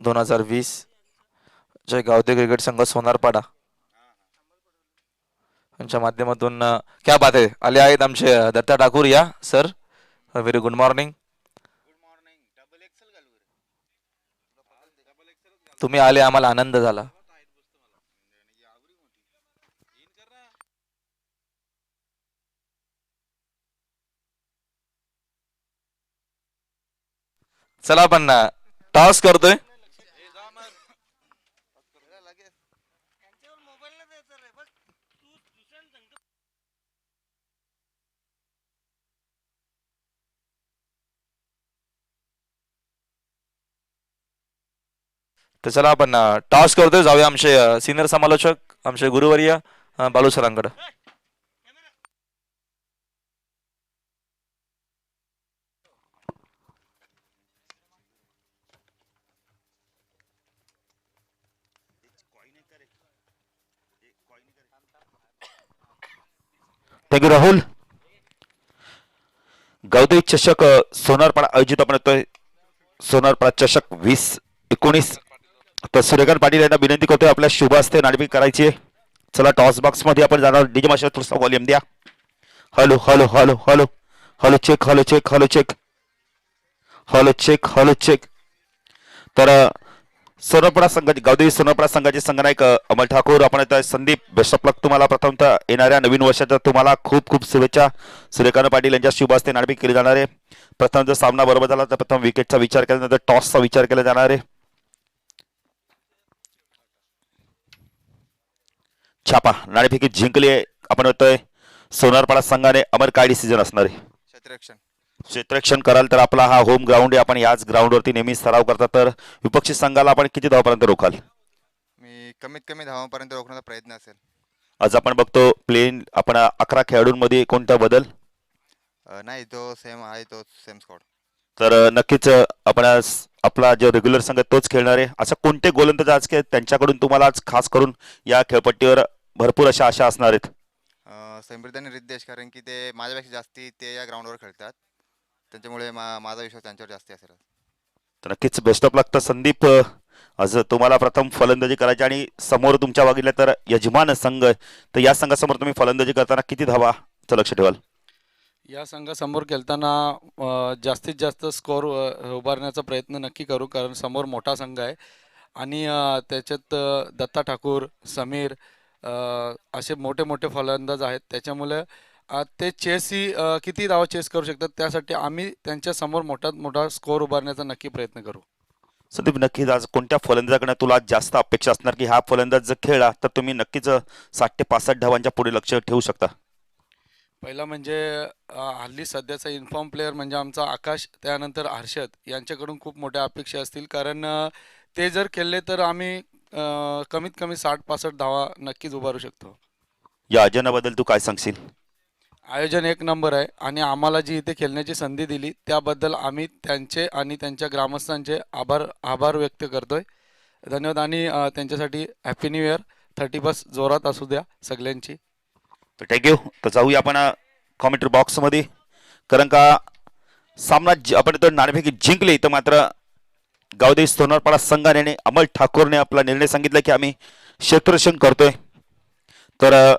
2020 जय गावदे cricket संघ सोनारपाडा यांच्या माध्यमातून क्या बात आहे आले आहेत आमचे दत्ता ठाकूर या सर व्हेरी गुड मॉर्निंग. तुम्ही आले आम्हाला आनंद झाला. चला आपण टॉस करतोय. तर चला आपण टॉस करतोय. जाऊया आमचे सिनियर समालोचक आमचे गुरुवर्य बालू सरांकडे. थँक्यू राहुल. गावदेवी चषक सोनारपाडा आयोजित आपण येतोय. सोनारपाडा चषक 2019. तर सूर्यकांत पाटील यांना विनंती करतोय आपल्या शुभ हस्ते नाणेफेक करायची आहे. चला टॉस बॉक्स मध्ये आपण जाणार. डीजे मास्टर थोडासा व्हॉल्यूम द्या. Hello hello hello hello hello check hello check hello check hello check hello check. तर सोनारपाडा संघाचे गावदेवी सोनारपाडा संघाचे संघनायक अमल ठाकूर आपण येत संदीप बेस्ट ऑफ लक तुम्हाला. प्रथमतः येणाऱ्या नवीन वर्षाच्या तुम्हाला खूप खूप शुभेच्छा. सूर्यकांत पाटील यांच्या शुभ हस्ते नाणेफेक केली जाणार आहे. प्रथम जर सामना बरोबर झाला तर प्रथम विकेटचा विचार केला नंतर टॉसचा विचार केला जाणार आहे. छापा नाणेफेकी जिंकली आहे. आपण येतोय सोनारपाडा संघाने. अमर काय डिसिजन असणार आहे? क्षेत्ररक्षण कराल तर आपला हा होम ग्राउंड आहे. आपण याच ग्राउंडवरती नेहमी सराव करता. तर विपक्षी संघाला आपण किती धावापर्यंत रोखाल? मी कमीत कमी धावांपर्यंत रोखण्याचा प्रयत्न असेल. आज आपण बघतो प्लेन आपण 11 खेळाडूंमध्ये कोणता बदल नाही, तो सेम आहे, तो सेम स्कॉड. तर नक्कीच आपण आपला जो रेग्युलर संघ तोच खेळणार आहे. असं कोणते गोलंदाज आज त्यांच्याकडून तुम्हाला आज खास करून या खेळपट्टीवर भरपूर अशा आशा असणार आहेत? समृद्ध आणि रिद्देश, कारण की ते माझ्यापेक्षा जास्ती ते या ग्राउंडवर खेळतात, त्यांच्यामुळे माझा विश्वास त्यांच्यावर जास्ती असेल. तर नक्कीच बेस्ट ऑफ लक. तर संदीप आज तुम्हाला प्रथम फलंदाजी करायची आणि समोर तुमच्या बघितलं तर यजमान संघ, तर या संघासमोर तुम्ही फलंदाजी करताना किती धावाचं लक्ष ठेवाल? या संघासमोर खेळताना जास्तीत जास्त स्कोअर उभारण्याचा प्रयत्न नक्की करू, कारण समोर मोठा संघ आहे आणि त्याच्यात दत्ता ठाकूर, समीर असे मोठे मोठे फलंदाज आहेत. त्याच्यामुळे ते चेसही किती धावा चेस करू शकतात, त्यासाठी आम्ही त्यांच्यासमोर मोठा मोठा स्कोअर उभारण्याचा नक्की प्रयत्न करू. संदीप नक्कीच आज कोणत्या फलंदाजाकडे तुला आज जास्त अपेक्षा असणार की हा फलंदाज जर खेळला तर तुम्ही नक्कीच 60 ते 65 धावांच्या पुढे लक्ष ठेवू शकता? पहिला म्हणजे हल्ली सध्याचा इन्फॉर्म प्लेअर म्हणजे आमचा आकाश, त्यानंतर हर्षद यांच्याकडून खूप मोठ्या अपेक्षा असतील, कारण ते जर खेळले तर आम्ही कमीत कमी 60-65 धावा नक्कीच उभारू शकतो. या आयोजनाबद्दल तू काय सांगशील? आयोजन एक नंबर आहे आणि आम्हाला जी इथे खेळण्याची संधी दिली त्याबद्दल आम्ही त्यांचे आणि त्यांच्या ग्रामस्थांचे आभार आभार व्यक्त करतोय. धन्यवाद आणि त्यांच्यासाठी हॅपी न्यू इयर. 31 जोरात असू द्या सगळ्यांची. तर थँक्यू. तर जाऊया आपण कॉमेंट्री बॉक्समध्ये. कारण का सामना आपण तर नाणेफेकी जिंकली, तर मात्र गावदेवी सोनारपाडा संघाने आणि अमल ठाकूरने आपला निर्णय सांगितला की आम्ही क्षेत्ररक्षण करतोय. तर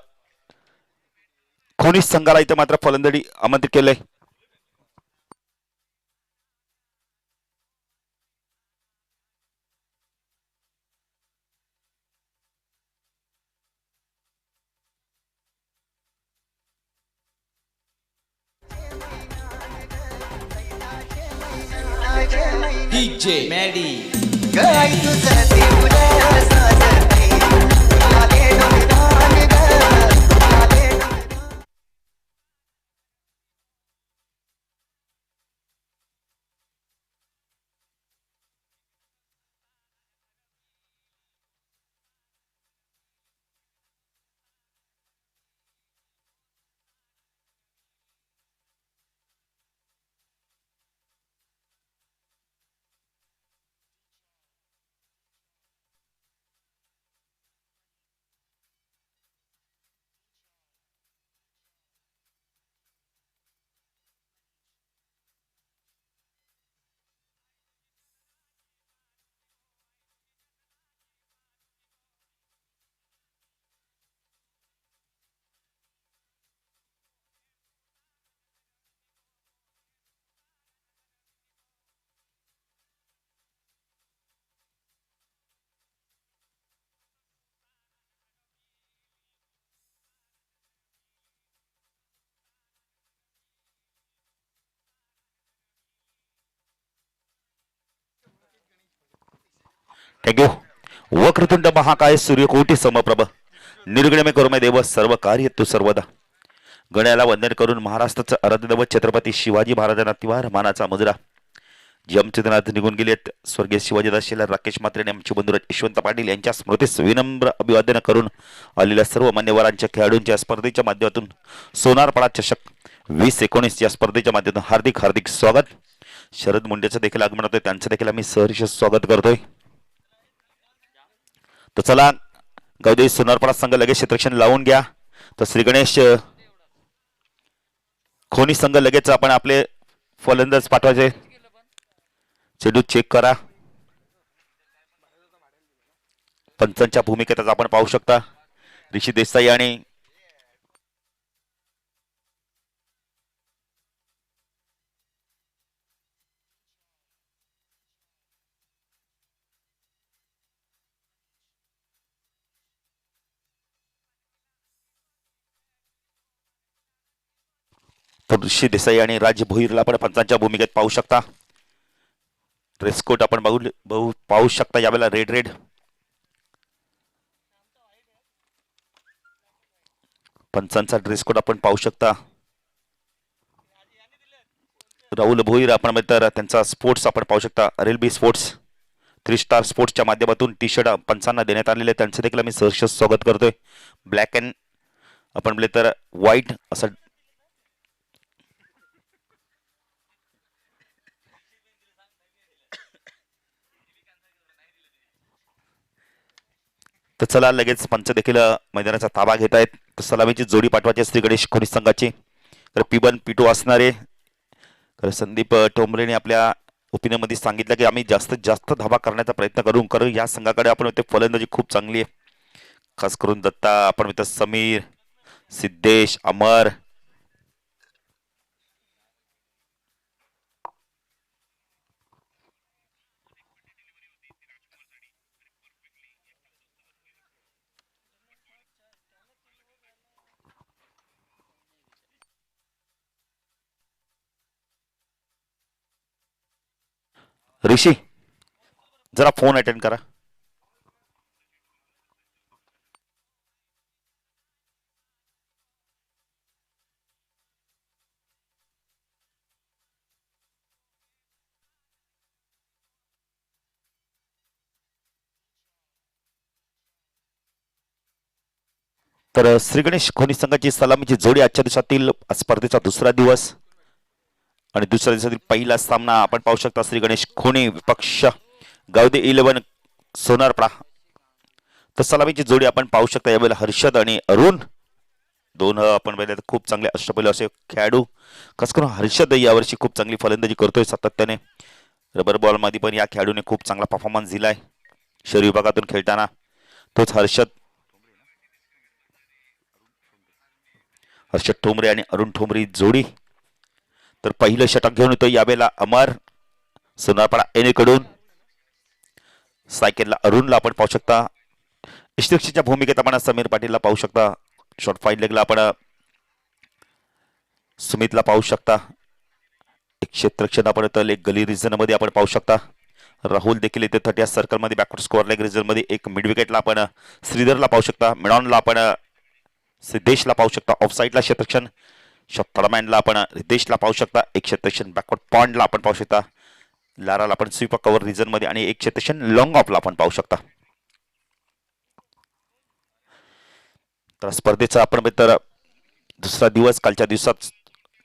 खोनीस संघाला इथं मात्र फलंदाजी आमंत्रित केलंय. DJ Maddie. थँक्यू. वक्रतुंड महाकाय सूर्यकोटी समप्रभ निर्गुणमे करुमे देव सर्व कार्य तू सर्वदा. गण्याला वंदन करून महाराष्ट्राचं आराध्यदैवत छत्रपती शिवाजी महाराजांना तिवार मानाचा मुजरा. जी आमचे दिनात निघून गेलेत स्वर्गीय शिवाजीदास शिला राकेश मात्रे आणि आमचे बंधू यशवंत पाटील यांच्या स्मृतीस विनम्र अभिवादन करून आलेल्या सर्व मान्यवरांच्या खेळाडूंच्या स्पर्धेच्या माध्यमातून सोनारपाडा चषक 2019 या स्पर्धेच्या माध्यमातून हार्दिक हार्दिक स्वागत. शरद मुंडेचं देखील आगमन होतंय, त्यांचं देखील आम्ही सहर्ष स्वागत करतोय. तर चला गावदेवी सोनारपाडा संघ लगेच क्षेत्ररक्षण लावून घ्या. तर श्री गणेश खोनी संघ लगेच आपण आपले फलंदाज पाठवायचे. चेंडू चेक करा. पंचांच्या भूमिकेत आपण पाहू शकता ऋषी देसाई आणि ऋषी देसाई आणि राज भोईरला आपण पंचांच्या भूमिकेत पाहू शकता. ड्रेस कोड आपण पाहू शकता यावेळेला रेड रेड. पंचांचा ड्रेस कोड आपण पाहू शकता. राहुल भोईर आपण तर त्यांचा स्पोर्ट्स आपण पाहू शकता. RLB स्पोर्ट्स 3 स्टार स्पोर्ट्सच्या माध्यमातून टी शर्ट पंचांना देण्यात आलेले त्यांचे देखील आम्ही सहर्ष स्वागत करतोय. ब्लॅक अँड आपण तर व्हाईट असं तर चला लगेच पंच देखील मैदानाचा ताबा घेत आहेत. तर सलामीची जोडी पाठवायची श्री गणेश खोनी संघाची. तर P1 P2 असणारे तर संदीप टोंबरेने आपल्या ओपिनियनमध्ये सांगितलं की आम्ही जास्तीत जास्त धाबा करण्याचा प्रयत्न करू या संघाकडे आपण ते फलंदाजी खूप चांगली आहे. खास करून दत्ता आपण समीर सिद्धेश अमर ऋषी जरा फोन अटेंड करा. तर श्री गणेश खोनी संघाची सलामीची जोडी आजच्या दिवसातील स्पर्धेचा दुसरा दिवस आणि दुसऱ्या दिवसातील पहिला सामना आपण पाहू शकता. श्री गणेश खोनी विपक्ष गावदे 11 सोनारपाडा. तर सलामीची जोडी आपण पाहू शकता यावेळेला हर्षद आणि अरुण दोन आपण पाहिलं खूप चांगले अष्टपैलू असे खेळाडू. खास करून हर्षद यावर्षी खूप चांगली फलंदाजी करतोय सातत्याने. रबर बॉल मध्ये पण या खेळाडूने खूप चांगला परफॉर्मन्स दिलाय शहरी विभागातून खेळताना. तोच हर्षद ठोंबरे आणि अरुण ठोंबरे जोडी. तर पहिलं षटक घेऊन येतो यावेळेला अमर सोनारपाडा एनेकडून. सायकलला अरुणला आपण पाहू शकता. इष्टरक्षीच्या भूमिकेत आपण समीर पाटीलला पाहू शकता. शॉर्ट फाईन लेगला आपण सुमितला पाहू शकता. एक क्षेत्ररक्षण आपण तर एक गली रिजन मध्ये आपण पाहू शकता. राहुल देखील इथे 30 सर्कल मध्ये बॅकवर्ड स्कोअर लेग रिजन मध्ये. एक मिड विकेटला आपण श्रीधरला पाहू शकता. मिडॉनला आपण सिद्धेशला पाहू शकता. ऑफ साईडला क्षेत्ररक्षण थर्डमॅनला आपण रितेशला पाहू शकता. एक क्षेत्ररक्षण बॅकवर्ड पॉइंटला आपण पाहू शकता. लाराला आपण स्वीपर कव्हर रिजन मध्ये आणि एक क्षेत्ररक्षण लॉंग ऑफला आपण पाहू शकता. तर स्पर्धेचा आपण तर दुसरा दिवस कालच्या दिवसात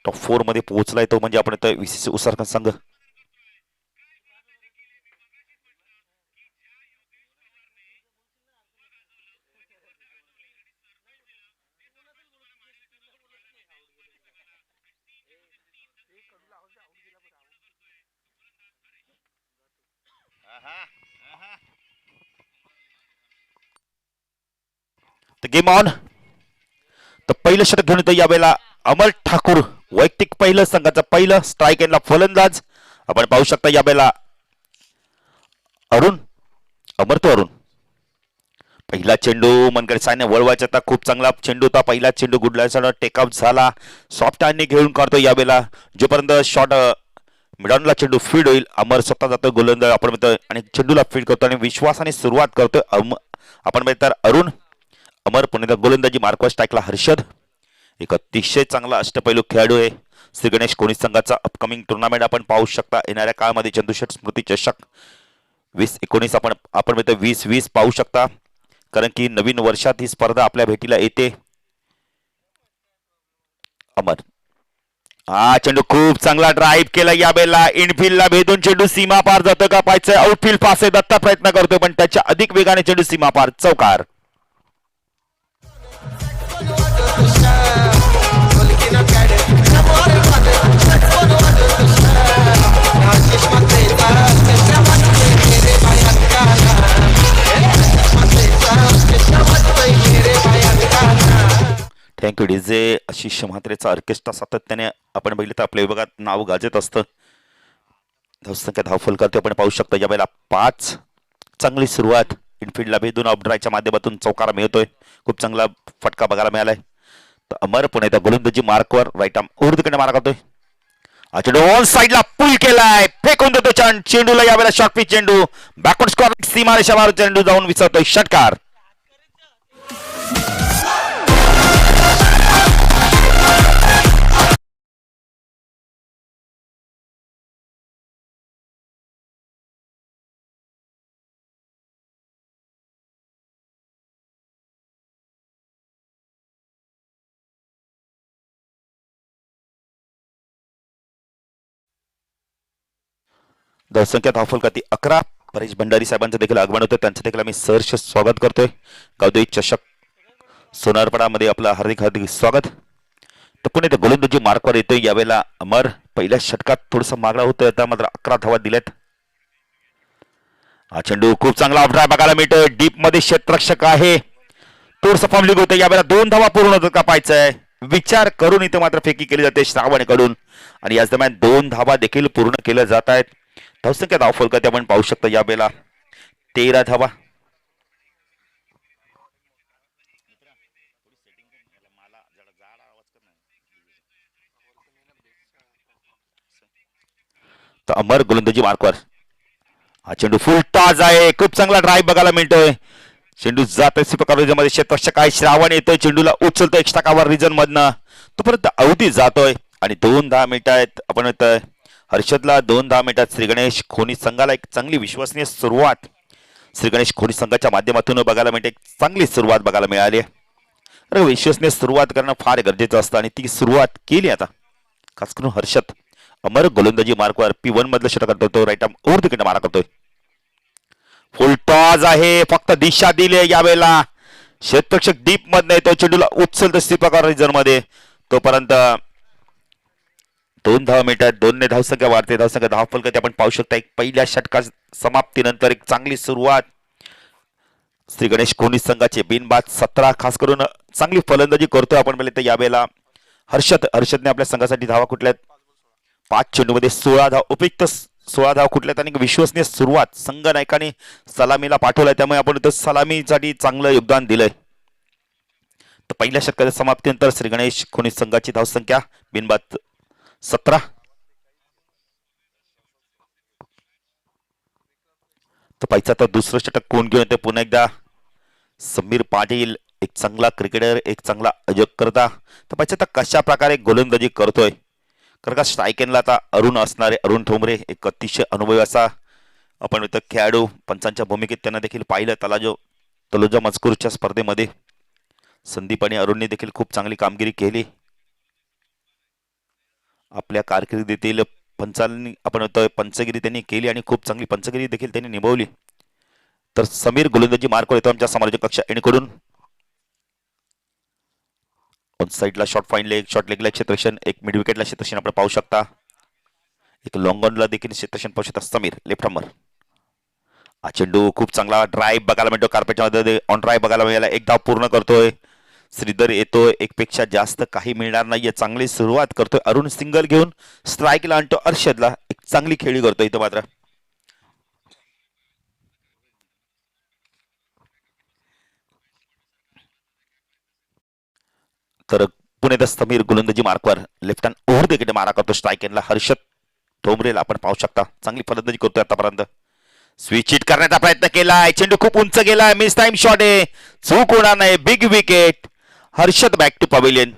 टॉप 4 मध्ये पोहोचलाय तो म्हणजे आपण VCC उसारखा संघ. Game on. तर पहिलं षटक घेऊन येतो यावेळेला अमर ठाकूर. वैयक्तिक पहिलं संघाचं पहिलं स्ट्राईक एंडला फलंदाज आपण पाहू शकता यावेळेला अरुण अरुण. पहिला चेंडू मनगड सायने वळवायचा होता. खूप चांगला चेंडू होता. पहिला चेंडू गुडलाचा टेकआउट झाला. सॉफ्ट हँडने घेऊन काढतो यावेळेला. जोपर्यंत शॉट मिडॉनला चेंडू फीड होईल. अमर स्वतः जातोय गोलंदाज आपण म्हणतोय आणि चेंडूला फीड करतो आणि विश्वासाने सुरुवात करतोय आपण म्हणतो अरुण. अमर पुणे गोलंदाजी मार्कवर स्ट्राईकला हर्षद. एक अतिशय चांगला अष्टपैलू खेळाडू आहे. श्री गणेश कोणी संघाचा अपकमिंग टुर्नामेंट आपण पाहू शकता. येणाऱ्या काळामध्ये चंदुशेठ स्मृती चषक 2019 आपण म्हणतो 2020 पाहू शकता, कारण की नवीन वर्षात ही स्पर्धा आपल्या भेटीला येते. अमर हा चेंडू खूप चांगला ड्राईव्ह केला या बेलला. इनफिल्डला भेदून चेंडू सीमा पार जातो का पाहायचं. आउटफील्ड पास आहे. दत्ता प्रयत्न करतोय पण त्याच्या अधिक वेगाने चेंडू सीमा पार. चौकार. Thank you DJ. आशिष म्हात्रेचा ऑर्केस्ट्रा सातत्याने आपण बघितलं तर आपल्या विभागात नाव गाजत असतं. धावसंख्या धावफल करते आपण पाहू शकतो. या वेळेला 5 चांगली सुरुवात. इनफिल्डला भेदून ऑफड्रायच्या माध्यमातून चौकार मिळतोय. खूप चांगला फटका बघायला मिळालाय. तर अमर पुणे त्या गोलंदाजी मार्कवर राईट आर्म उर्दकडे मारा करतोय. चेंडू ऑन साईडला पुल केलाय. फेकून देतो चेंडूला. यावेळेला शॉर्ट पिच चेंडू बॅकवर्ड स्कॉर सीमारेषावर चेंडू जाऊन विसरतोय. षटकार. धावसंख्या धावफल खाती 11. परेश भंडारी साहेबांचं देखील आगमन होतं. त्यांचं देखील आम्ही सहर्ष स्वागत करतोय. गावदेवी चषक सोनारपडामध्ये आपलं हार्दिक हार्दिक स्वागत. तर पुणे ते गोलंदाजी मार्कवर येतोय. यावेळेला अमर पहिल्या षटकात थोडंसं मागला होतं. आता मात्र 11 धावा दिल्यात. हा चेंडू खूप चांगला ऑफड्राय बघायला मिळतोय. डीप मध्ये क्षेत्ररक्षक आहे. थोडंसं फॉर्मलिंग होतं. यावेळेला 2 धावा पूर्ण होतात का पाहायचंय. विचार करून इथं मात्र फेकी केली जाते श्रावणकडून आणि याच दरम्यान 2 धावा देखील पूर्ण केल्या जात आहेत. धावसंख्या धावफल खाती आपण पाहू शकतो. या वेळेला 13 धावा. तर अमर गोलंदाजी मार्कवर. हा चेंडू फुल ताज आहे. खूप चांगला ड्राईव्ह बघायला मिळतोय. चेंडू जात मध्ये क्षेत्ररक्षक आहे. श्रावण येतोय. चेंडूला उचलतोय एक्स्ट्रा कव्हर रिजन मधनं. तोपर्यंत अवधी जातोय आणि 2 10 मिनिटं आहेत. आपण येतोय हर्षदला 2 10 मिनिटात श्री गणेश खोनी संघाला एक चांगली विश्वसनीय सुरुवात श्री गणेश खोनी संघाच्या माध्यमातून बघायला मिळते. एक चांगली सुरुवात बघायला मिळाली. अरे विश्वसनीय सुरुवात करणं फार गरजेचं असतं आणि ती सुरुवात केली आता खास करून हर्षद. अमर गोलंदाजी मार्कवर P1 मधलं षटक करतो. राईट आर्म ओव्हर तिकडे मारा करतोय. फुल टॉस आहे. फक्त दिशा दिली यावेळेला. क्षेत्ररक्षक डीप मधनं येतो. चेंडूला उचलतो स्थिपकार रिजन मध्ये. तोपर्यंत 2 धावा मिळतात. 2 ने धावसंख्या वाढते. धावसंख्या धावफल खाती आपण पाहू शकता. एक पहिल्या षटका समाप्तीनंतर एक चांगली सुरुवात श्री गणेश कोणी संघाचे. बिनबाद 17. खास करून चांगली फलंदाजी करतोय आपण म्हणजे यावेळेला हर्षदने आपल्या संघासाठी धावा कुठल्यात 5 चेंडूमध्ये 16 धाव उपयुक्त 16 धाव कुठल्यात आणि विश्वसनीय सुरुवात संघ नायकाने सलामीला पाठवलाय. त्यामुळे आपण इथं सलामीसाठी चांगलं योगदान दिलंय. तर पहिल्या षटकाच्या समाप्तीनंतर श्री गणेश कोणी संघाची धावसंख्या बिनबाद 17. तर पाहिजे तर दुसरं षटक कोण घेऊन येते पुन्हा एकदा समीर पाटील. एक चांगला क्रिकेटर, एक चांगला अजोगकर्ता. तर पाहिजे तर कशा प्रकारे गोलंदाजी करतोय. कारण का स्ट्रायकेनला आता अरुण असणारे अरुण ठोंबरे एक अतिशय अनुभवी असा आपण इथं खेळाडू पंचांच्या भूमिकेत त्यांना देखील पाहिलं. तलोजा मजकूरच्या स्पर्धेमध्ये संदीप आणि अरुणने देखील खूप चांगली कामगिरी केली. आपल्या कारकिर्दीतील पंचांनी आपण पंचगिरी त्यांनी केली आणि खूप चांगली पंचगिरी देखील त्यांनी निभावली. तर समीर गोलंदाजी मार्कवर येतो आमच्या समालोचक कक्षा एणकडून. ऑन साइडला शॉर्ट फाईन लेग, शॉर्ट लेगला क्षेत्ररक्षण, एक मिड विकेटला क्षेत्ररक्षण आपण पाहू शकता. एक लॉंग ऑनला देखील क्षेत्ररक्षण पाहू शकता समीर लेफ्ट आर्मर. हा चेंडू खूप चांगला ड्राईव्ह बघायला मिळतो. कार्पेटच्या मध्ये ऑन ड्राईव्ह बघायला मिळाला. एक धाव पूर्ण करतोय. श्रीधर येतोय. एकपेक्षा जास्त काही मिळणार नाहीये. चांगली सुरुवात करतोय. अरुण सिंगल घेऊन स्ट्राईकला आणतो. अर्षदला एक चांगली खेळी करतोय इथं मात्र. तर पुणे समीर गोलंदाजी मार्कवर लेफ्ट हँड ओव्हर विकेट मारा करतो. स्ट्राईक एंडला हर्षद ठोंबरेला आपण पाहू शकता चांगली फलंदाजी करतोय आतापर्यंत. स्विच हिट करण्याचा प्रयत्न केलाय, चेंडू खूप उंच गेलाय, मिस टाइम शॉट आहे, चूक होणार नाही, big wicket. Harshad back to pavilion.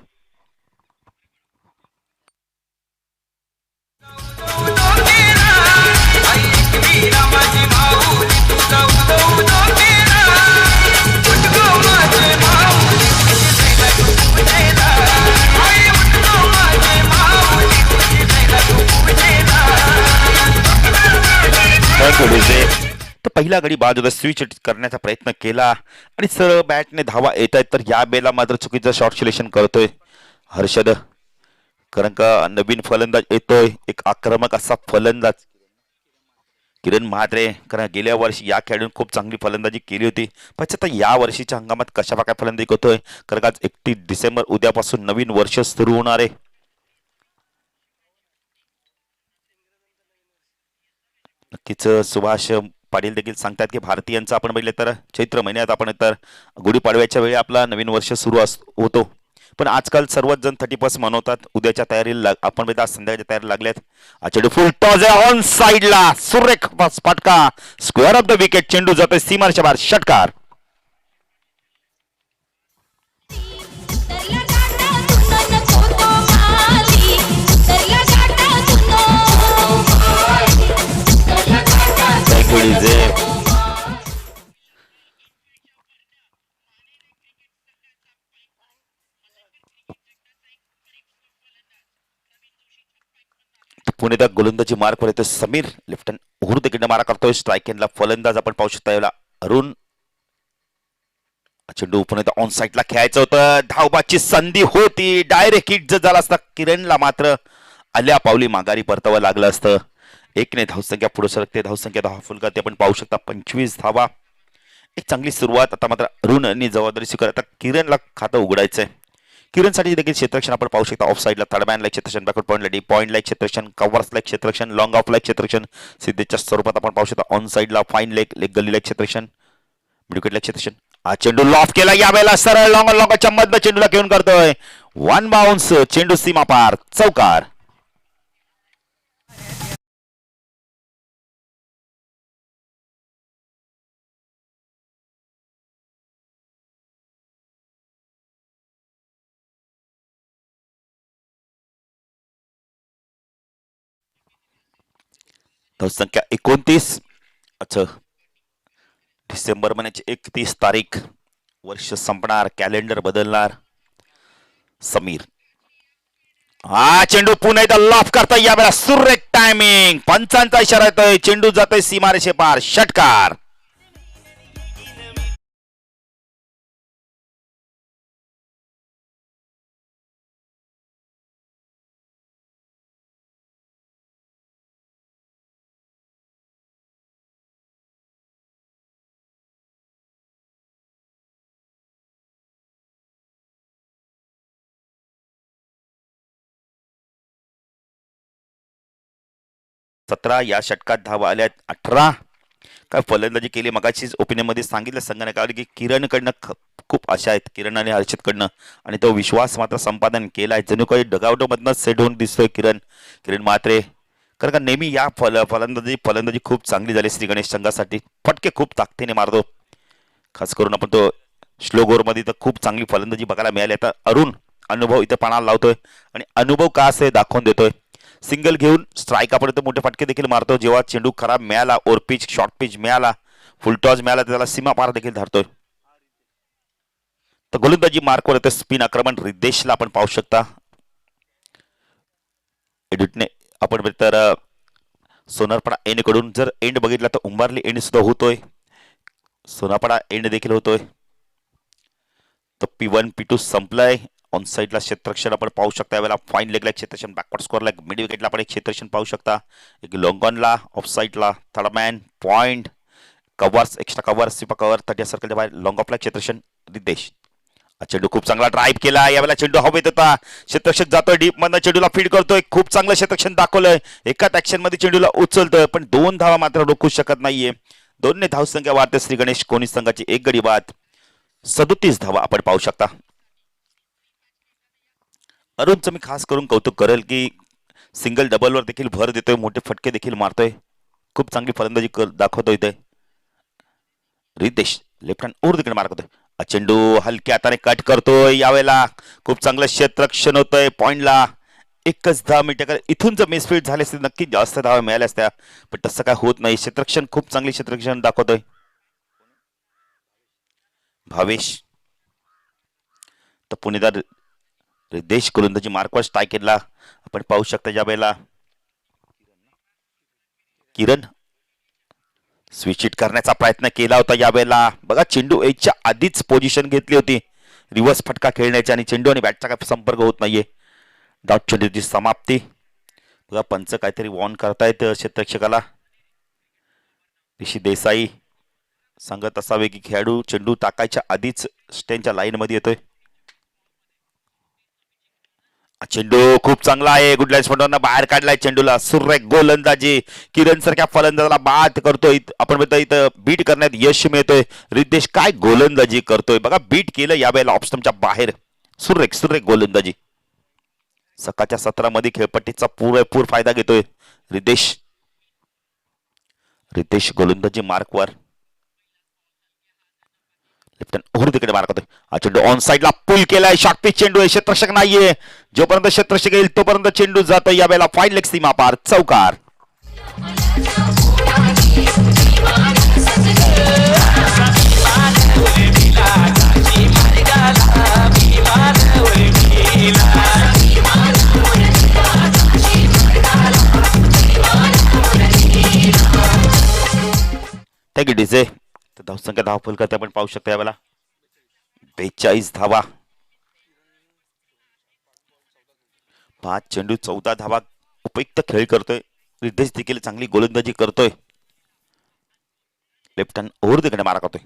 तर पहिला गडी बाद होता, स्विच करण्याचा प्रयत्न केला आणि सरळ बॅटने धावा येत आहेत. तर या बेला मात्र चुकीचं शॉट सिलेक्शन करतोय हर्षद, कारण का नवीन फलंदाज येतोय, एक आक्रमक असा फलंदाज किरण म्हात्रे. कारण गेल्या वर्षी या खेळाडून खूप चांगली फलंदाजी केली होती, पण आता या वर्षीच्या हंगामात कशा प्रकारे फलंदाजी करतोय, कारण आज 31 डिसेंबर उद्यापासून नवीन वर्ष सुरू होणार आहे. नक्कीच सुभाष पाटील देखील सांगतात की भारतीयांचं आपण बघितलं तर चैत्र महिन्यात आपण तर गुढीपाडव्याच्या वेळी आपला नवीन वर्ष सुरू होतो, पण आजकाल सर्वच जण 31 मनवतात. उद्याच्या तयारीला आपण बघितलं आज संध्याकाळच्या तयारी लागल्यात. चेंडू फुल टॉस आहे ऑन साइडला, सुरेख फटका, स्क्वेअर ऑफ द विकेट. चेंडू जातोय सीमारेषा बाहेर, षटकार. पुणेचा गोलंदाजी मार्क वर येतोय समीर, लेफ्ट हँड उघडू तिकडे मारा करतोय. स्ट्राईक एंडला फलंदाज आपण पाहू शकता याला अरुण. चेंडू पुण्याचा ऑन साइडला खेळायचं होतं, धावबाची संधी होती, डायरेक्ट हिट जर झाला असता किरणला मात्र आल्या पावली माघारी परतावं लागलं असतं. 1 धावसंख्या पुढे सरकते, धावसंख्या 10 फुलका आपण पाहू शकता 25 धावा. एक चांगली सुरुवात. आता मात्र अरुणनी जबाबदारी स्वीकारत आता किरणला खातं उघडायचंय. किरणसाठी देखील क्षेत्ररक्षण आपण पाहू शकता, ऑफ साइडला थर्ड मॅन लाईक क्षेत्ररक्षण, बॅकवर्ड पॉईंटला डी पॉईंट लाईक क्षेत्ररक्षण, कव्हर्स लाईक क्षेत्ररक्षण, लॉंग ऑफ लाईक क्षेत्ररक्षण, सिद्धेच्या स्वरूपात आपण पाहू शकता. ऑन साइडला फाईन लेग गल्ली लाईक क्षेत्ररक्षण, मिडविकेट लाईक क्षेत्ररक्षण. हा चेंडू लॉफ केला, यावेळेला सरळ लॉंगच्या मधनं चेंडूला घेऊन करतोय वन बाउन्स, चेंडू सीमा पार, चौकार. धावसंख्या 29. अच्छा, डिसेंबर महिन्याची 31 तारीख, वर्ष संपणार, कॅलेंडर बदलणार. समीर हा चेंडू पुन्हा एकदा लॉफ करता, यावेळेला सुरेख टायमिंग, पंचांचा इशारा येतोय, चेंडू जातोय सीमारेषे पार, षटकार. सतरा, या षटकात धावा आल्या 18. काय फलंदाजी केली, मगाशीच ओपिनियन मध्ये सांगितलं संघाने की किरणकडनं खूप आशा आहेत, किरण आणि हर्षदकडनं, आणि तो विश्वास मात्र संपादन केलाय. जणू काही डगआउटमधनं सेट होऊन दिसतोय किरण मात्रे, कारण का नेहमी या फलंदाजी खूप चांगली झाली श्री गणेश संघासाठी. फटके खूप ताकदीने मारतो, खास करून आपण तो स्लो गोर मध्ये तर खूप चांगली फलंदाजी बघायला मिळाली. आता अरुण अनुभव इथे पाणाला लावतोय आणि अनुभव का असे दाखवून देतोय. सिंगल घेऊन स्ट्राईक आपण मोठे फटके देखील मारतो. जेव्हा चेंडू खराब मिळाला, ओर पिच शॉर्ट पिच मिळाला, फुल टॉस मिळाला, त्याला सीमा पार देखील धरतोय. तर गोलंदाजी मार्कवर येतं स्पिन आक्रमण रिद्धेशला आपण पाहू शकता. एडिटने आपण तर सोनारपाडा एंड कडून जर एंड बघितला तर उंबारली एंड सुद्धा होतोय, सोनारपाडा एंड देखील होतोय. तर P1 P2 संपलाय. ऑन साइडला क्षेत्ररक्षण आपण पाहू शकता, यावेळेला फाईन लेगला क्षेत्ररक्षण, बॅकवर्ड स्कोअरला मिड विकेटला आपण एक क्षेत्ररक्षण पाहू शकता. एक लॉंग ऑनला, ऑफ साइडला third man, point, covers, extra cover, सिपा कव्हर, 30 सर्कलच्या बाहेर लॉंग ऑफला क्षेत्ररक्षण रिद्धेश. चेंडू खूप चांगला ड्राईव्ह केला, यावेळेला चेंडू हवेत होता, क्षेत्ररक्षण जातोय डीप मधनं, चेंडूला फीड करतोय, खूप चांगलं क्षेत्ररक्षण दाखवलंय. एकाच ऍक्शन मध्ये चेंडूला उचलतोय, पण 2 धावा मात्र रोखू शकत नाहीये. 2 धावसंख्या वाढते श्री गणेश कोणी संघाची. 1 गडी बाद, 37 धावा आपण पाहू शकता. अरुणचं मी खास करून कौतुक करेल की सिंगल डबलवर देखील भर देतोय, मोठे फटके देखील मारतोय, खूप चांगली फलंदाजी दाखवतोय इथे रितेश. लेफ्ट हँड ओव्हर तिकडे मार करतोय. चेंडू हलक्या हाताने कट करतोय, यावेळेला खूप चांगलं क्षेत्ररक्षण होतंय पॉइंटला. एकच 10 मिनिटं इथून जर मिसफीट झाले असते नक्की जास्त धावा मिळाल्या असत्या, पण तसं काय होत नाही. क्षेत्ररक्षण खूप चांगली क्षेत्ररक्षण दाखवतोय भावेश. तर पुणेदार रितेश गोलंदाजी मार्कवर स्ट्राईक केला आपण पाहू शकता. ज्या वेळेला किरण स्विच हिट करण्याचा प्रयत्न केला होता, यावेळेला बघा चेंडू याच्या आधीच पोझिशन घेतली होती रिव्हर्स फटका खेळण्याची, आणि चेंडू आणि बॅटचा काय संपर्क होत नाहीये. डॉट चेंडूची समाप्ती. बघा पंच काहीतरी वॉर्न करतायत क्षेत्ररक्षकाला. ऋषी देसाई सांगत असावे की खेळाडू चेंडू टाकायच्या आधीच स्टेनच्या लाईन मध्ये येतोय. चेंडू खूप चांगला आहे, गुडलँड फंडांना बाहेर काढलाय चेंडूला. सुरेख गोलंदाजी, किरण सारख्या फलंदाजाला बाद करतोय. आपण म्हणतो इथं बीट करण्यात यश मिळतोय. रितेश काय गोलंदाजी करतोय बघा, बीट केलं यावेळेला ऑप्स्टमच्या बाहेर. सुरेख सुरेख गोलंदाजी. सकाळच्या सत्रामध्ये खेळपट्टीचा पुरेपूर फायदा घेतोय रितेश. रितेश गोलंदाजी मार्कवर. लेफ्ट हँड ओव्हर तिकडे मार करतोय. हा चेंडू ऑन साइडला पुल केलाय. शॉर्ट पिच चेंडू आहे, क्षेत्ररक्षक नाहीये. जोपर्यंत क्षेत्ररक्षक येईल तोपर्यंत चेंडू जातो. यावेळेला फाईन लेग सीमा पार, चौकार. Thank you DJ. तर धावसंख्या धाव फुल करते आपण पाहू शकता यावेळेला 42 धावा. 5 चेंडू 14 धावा. उपयुक्त खेळ करतोय रितेश, देखील चांगली गोलंदाजी करतोय. लेफ्ट हँड ओव्हर तिकडे मारा करतोय.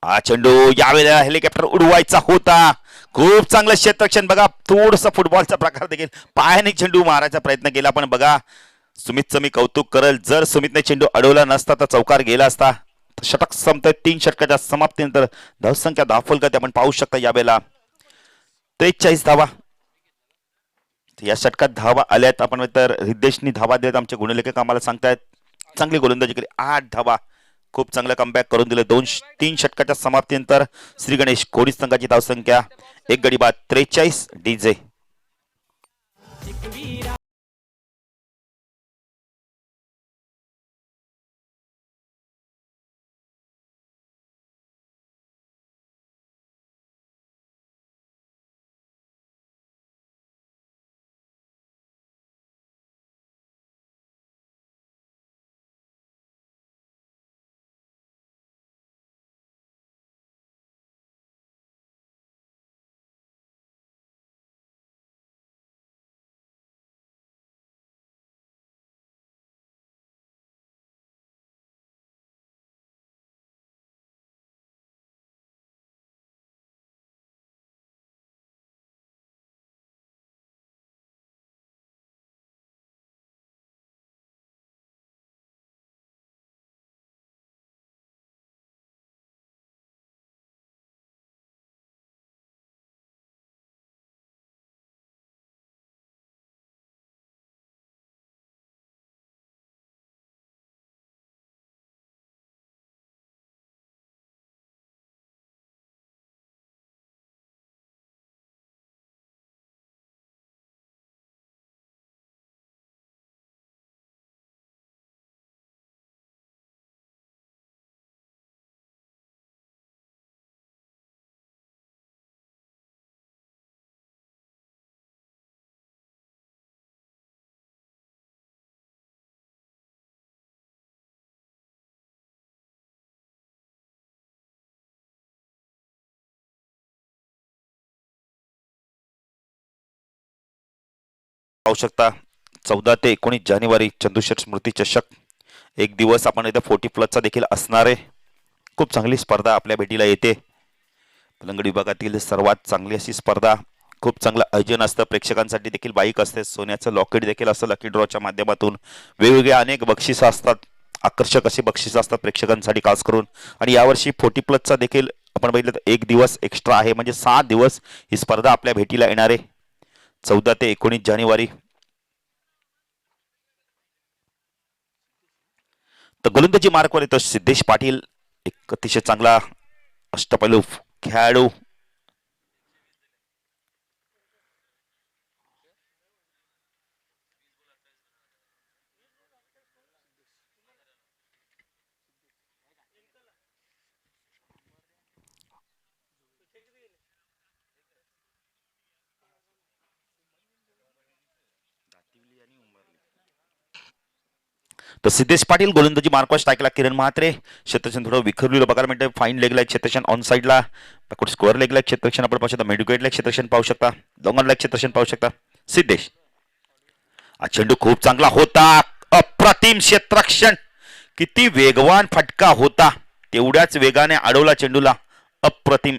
हा चेंडू यावेळेला हेलिकॉप्टर उडवायचा होता. खूप चांगलं क्षेत्ररक्षण बघा. थोडसा फुटबॉलचा प्रकार देखील पायाने चेंडू मारायचा प्रयत्न केला, पण बघा सुमितचं मी कौतुक करेल. जर सुमितने चेंडू अडवला नसता तर चौकार गेला असता. षटक संपतोय. 3 षटकाच्या समाप्तीनंतर धावसंख्या धावफल करते आपण पाहू शकता यावेळेला 43 धावा. या षटकात धावा आल्यात. आपण तर रितेशनी धावा देत आमचे गुणलेखक आम्हाला सांगतायत चांगली गोलंदाजी केली. 8 धावा. खूप चांगलं कमबॅक करून दिले. 3 षटकाच्या समाप्तीनंतर श्री गणेश कोडी संघाची धावसंख्या 1 गडी बाद 43. डीजे पाहू शकता 14 ते 19 जानेवारी चंदूशेठ स्मृती चषक 1 दिवस आपण इथे 40+ देखील असणार आहे. खूप चांगली स्पर्धा आपल्या भेटीला येते. पलंगड विभागातील सर्वात चांगली अशी स्पर्धा. खूप चांगलं आयोजन असतं. प्रेक्षकांसाठी देखील बाईक असते. सोन्याचं लॉकेट देखील असतं लकी ड्रॉच्या माध्यमातून. वेगवेगळे अनेक बक्षिसं असतात. आकर्षक अशी बक्षिसं असतात प्रेक्षकांसाठी खास करून. आणि यावर्षी 40+चा देखील आपण बघितलं तर 1 दिवस एक्स्ट्रा आहे. म्हणजे 7 दिवस ही स्पर्धा आपल्या भेटीला येणार आहे. 14 ते 19 जानेवारी तर गोलंदाजी मार्कवर येतो सिद्धेश पाटील, एक अतिशय चांगला अष्टपैलू खेळाडू. तर सिद्धेश पाटील गोलंदाजी मार्कवर स्ट्राईकला किरण म्हात्रे. क्षेत्रक्षण थोडं विखरलेलं बघायला मिळतं. फाईन लेगला एक क्षेत्रक्षण ऑन साईडला, स्कोअर लेगला एक क्षेत्रक्षण आपण पाहू शकता, मेडिकेटला एक क्षेत्रक्षण पाहू शकता, लॉंगनला एक क्षेत्रक्षण पाहू शकता. सिद्धेश हा चेंडू खूप चांगला होता, अप्रतिम क्षेत्रक्षण, किती वेगवान फटका होता, तेवढ्याच वेगाने अडवला चेंडूला, अप्रतिम.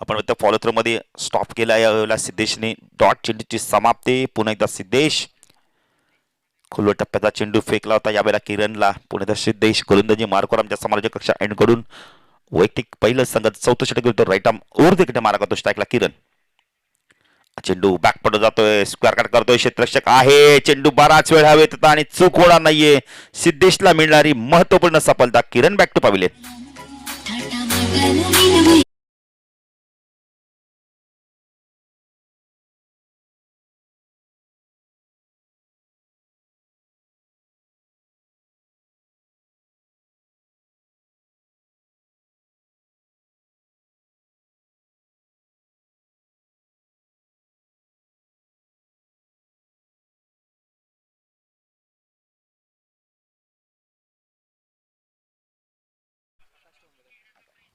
आपण फॉलो थ्रो मध्ये स्टॉप केला यावेळेला सिद्धेशने. डॉट चेंडूची समाप्ती. पुन्हा एकदा सिद्धेश खुल्या टप्प्याचा चेंडू फेकला होता यावेळेला किरणला. पुन्हा सिद्धेश गोलंदाजी मार्कवर आमच्या समालोचक कक्षा एंड कडून वैयक्तिक पहिलं संघात 64 षटक घेतो. Right arm over the wicket मारा करतो स्ट्राईकला किरण. चेंडू बॅक पडत जातोय, स्क्वेअर कट करतोय, क्षेत्ररक्षक आहे, चेंडू बराच वेळ हवेत होता आणि चूक होणार नाहीये. सिद्धेशला मिळणारी महत्वपूर्ण सफलता. किरण बॅक टू पवेलियन.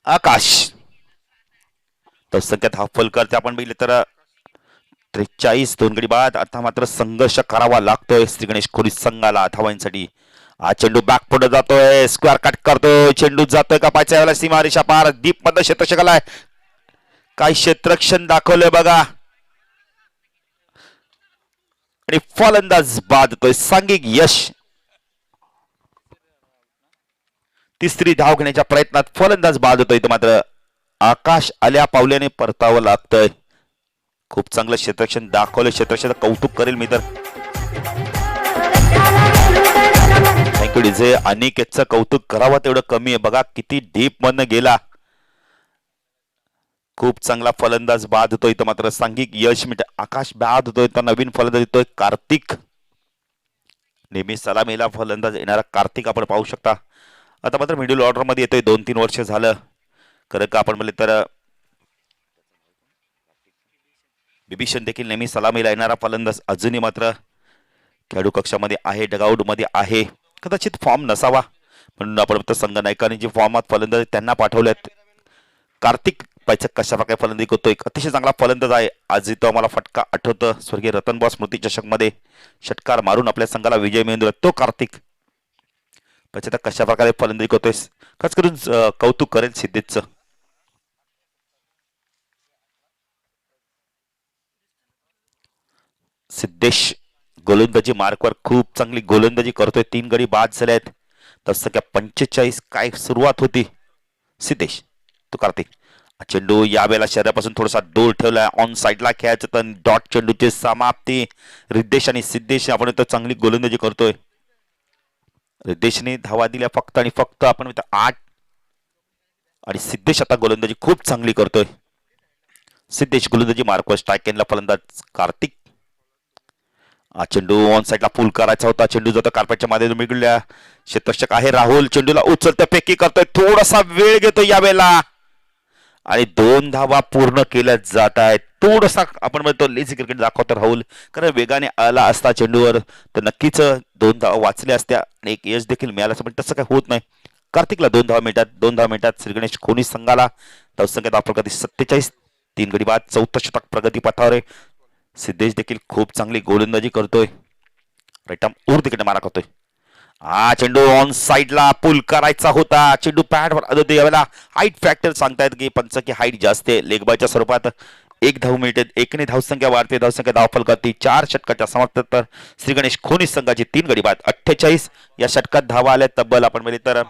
आकाश तर संख्यात हा फल करते आपण बघितलं तर 43 दोन गडी बाद. आता मात्र संघर्ष करावा लागतोय श्री गणेश खोली संघाला धावांसाठी. हा चेंडू बॅक पुढे जातोय, स्क्वेअर कट करतोय, चेंडू जातोय का पायच्या वेळेला सीमा रेषा पार. दीप मध्ये क्षेत्रक्षकाला काय क्षेत्रक्षण दाखवलंय बघा आणि फलंदाज बाद होतोय. सांघिक यश. तिसरी धाव घेण्याच्या प्रयत्नात फलंदाज बाद होतोय. तर मात्र आकाश आल्या पावल्याने परतावं लागतंय. खूप चांगलं क्षेत्रक्षण दाखवलं. क्षेत्रक्षणाचं कौतुक करेल मी तर. Thank you DJ. अनिकेतचं कौतुक करावं तेवढं कमी आहे. बघा किती डीप मधनं गेला. खूप चांगला फलंदाज बाद होतोय. तर मात्र सांघिक यश मिळत. आकाश बाद होतोय तर नवीन फलंदाज येतोय कार्तिक. नेहमी सलामीला फलंदाज येणारा कार्तिक आपण पाहू शकता. आता मात्र मिडल ऑर्डर मध्ये येतोय. 2-3 वर्ष झालं खरं का आपण म्हणले तर बिभीषण देखील नेहमी सलामीला येणारा फलंदाज अजूनही मात्र खेळाडू कक्षामध्ये आहे, डगआउट मध्ये आहे. कदाचित फॉर्म नसावा म्हणून आपण संघ नायकांनी जे फॉर्मात फलंदाज त्यांना पाठवल्यात. कार्तिक पाहिजे कशा प्रकारे फलंदाजी करतो. एक अतिशय चांगला फलंदाज आहे. आज तो आम्हाला फटका आठवतं स्वर्गीय रतनबॉस स्मृती चषक मध्ये षटकार मारून आपल्या संघाला विजय मिळवून दिला तो कार्तिक. त्याच्यात कशा प्रकारे फलंदाजी करतोय खास करून कौतुक करेल सिद्धेशचं. सिद्धेश गोलंदाजी मार्कवर खूप चांगली गोलंदाजी करतोय. 3 गडी बाद झाले आहेत. तसं काय 45 काय सुरुवात होती. सिद्धेश तो कार्तिक. चेंडू यावेळेला शरीरापासून थोडासा दूर ठेवलाय. ऑन साईडला खेळायचं तर डॉट चेंडूची समाप्ती. रिद्धेश आणि सिद्धेश आपण इथं चांगली गोलंदाजी करतोय. रिद्धेशने धावा दिल्या फक्त आणि फक्त आपण 8 आणि सिद्धेश आता गोलंदाजी खूप चांगली करतोय. सिद्धेश गोलंदाजी मार्कवर स्ट्राईक केला. फलंदाज कार्तिक. चेंडू ऑन साईडला पुल करायचा होता. चेंडू जातो कार्पेटच्या माध्यमातून मिळल्या. क्षेत्ररक्षक आहे राहुल. चेंडूला उचलतोय, फेकी करतोय, थोडासा वेळ घेतो यावेळेला आणि 2 धावा पूर्ण केल्या जात आहेत. थोडासा आपण म्हणतो लेझी क्रिकेट दाखवतो राहुल. कारण वेगाने आला असता चेंडूवर तर नक्कीच 2 धावा वाचल्या असत्या आणि एक यश देखील मिळालं असं, पण तसं काय होत नाही. कार्तिकला 2 धावा मिळतात. 2 धावा मिळतात श्री गणेश खोनी संघाला. धावसंख्येत प्रगती 47. 3 गडी बाद. 14 षटक प्रगती पथावर आहे. सिद्धेश देखील खूप चांगली गोलंदाजी करतोय. राईट आर्म ओव्हर तिकडे मारा करतोय. चेंडू ऑन साईडला पुल करायचा होता. चेंडू पॅडवर आदत यावेळेला हाईट फॅक्टर सांगतायत की पंच की हाईट जास्त आहे. लेगबायच्या स्वरूपात 1 धाव मिळते. 1ने धावसंख्या वाढते. धावसंख्या धावफल करते. 4 षटकाच्या समाप्त तर श्री गणेश खोनी संघाची 3 गडी बाद. 48 या षटकात धावा आल्या तब्बल आपण म्हणजे तर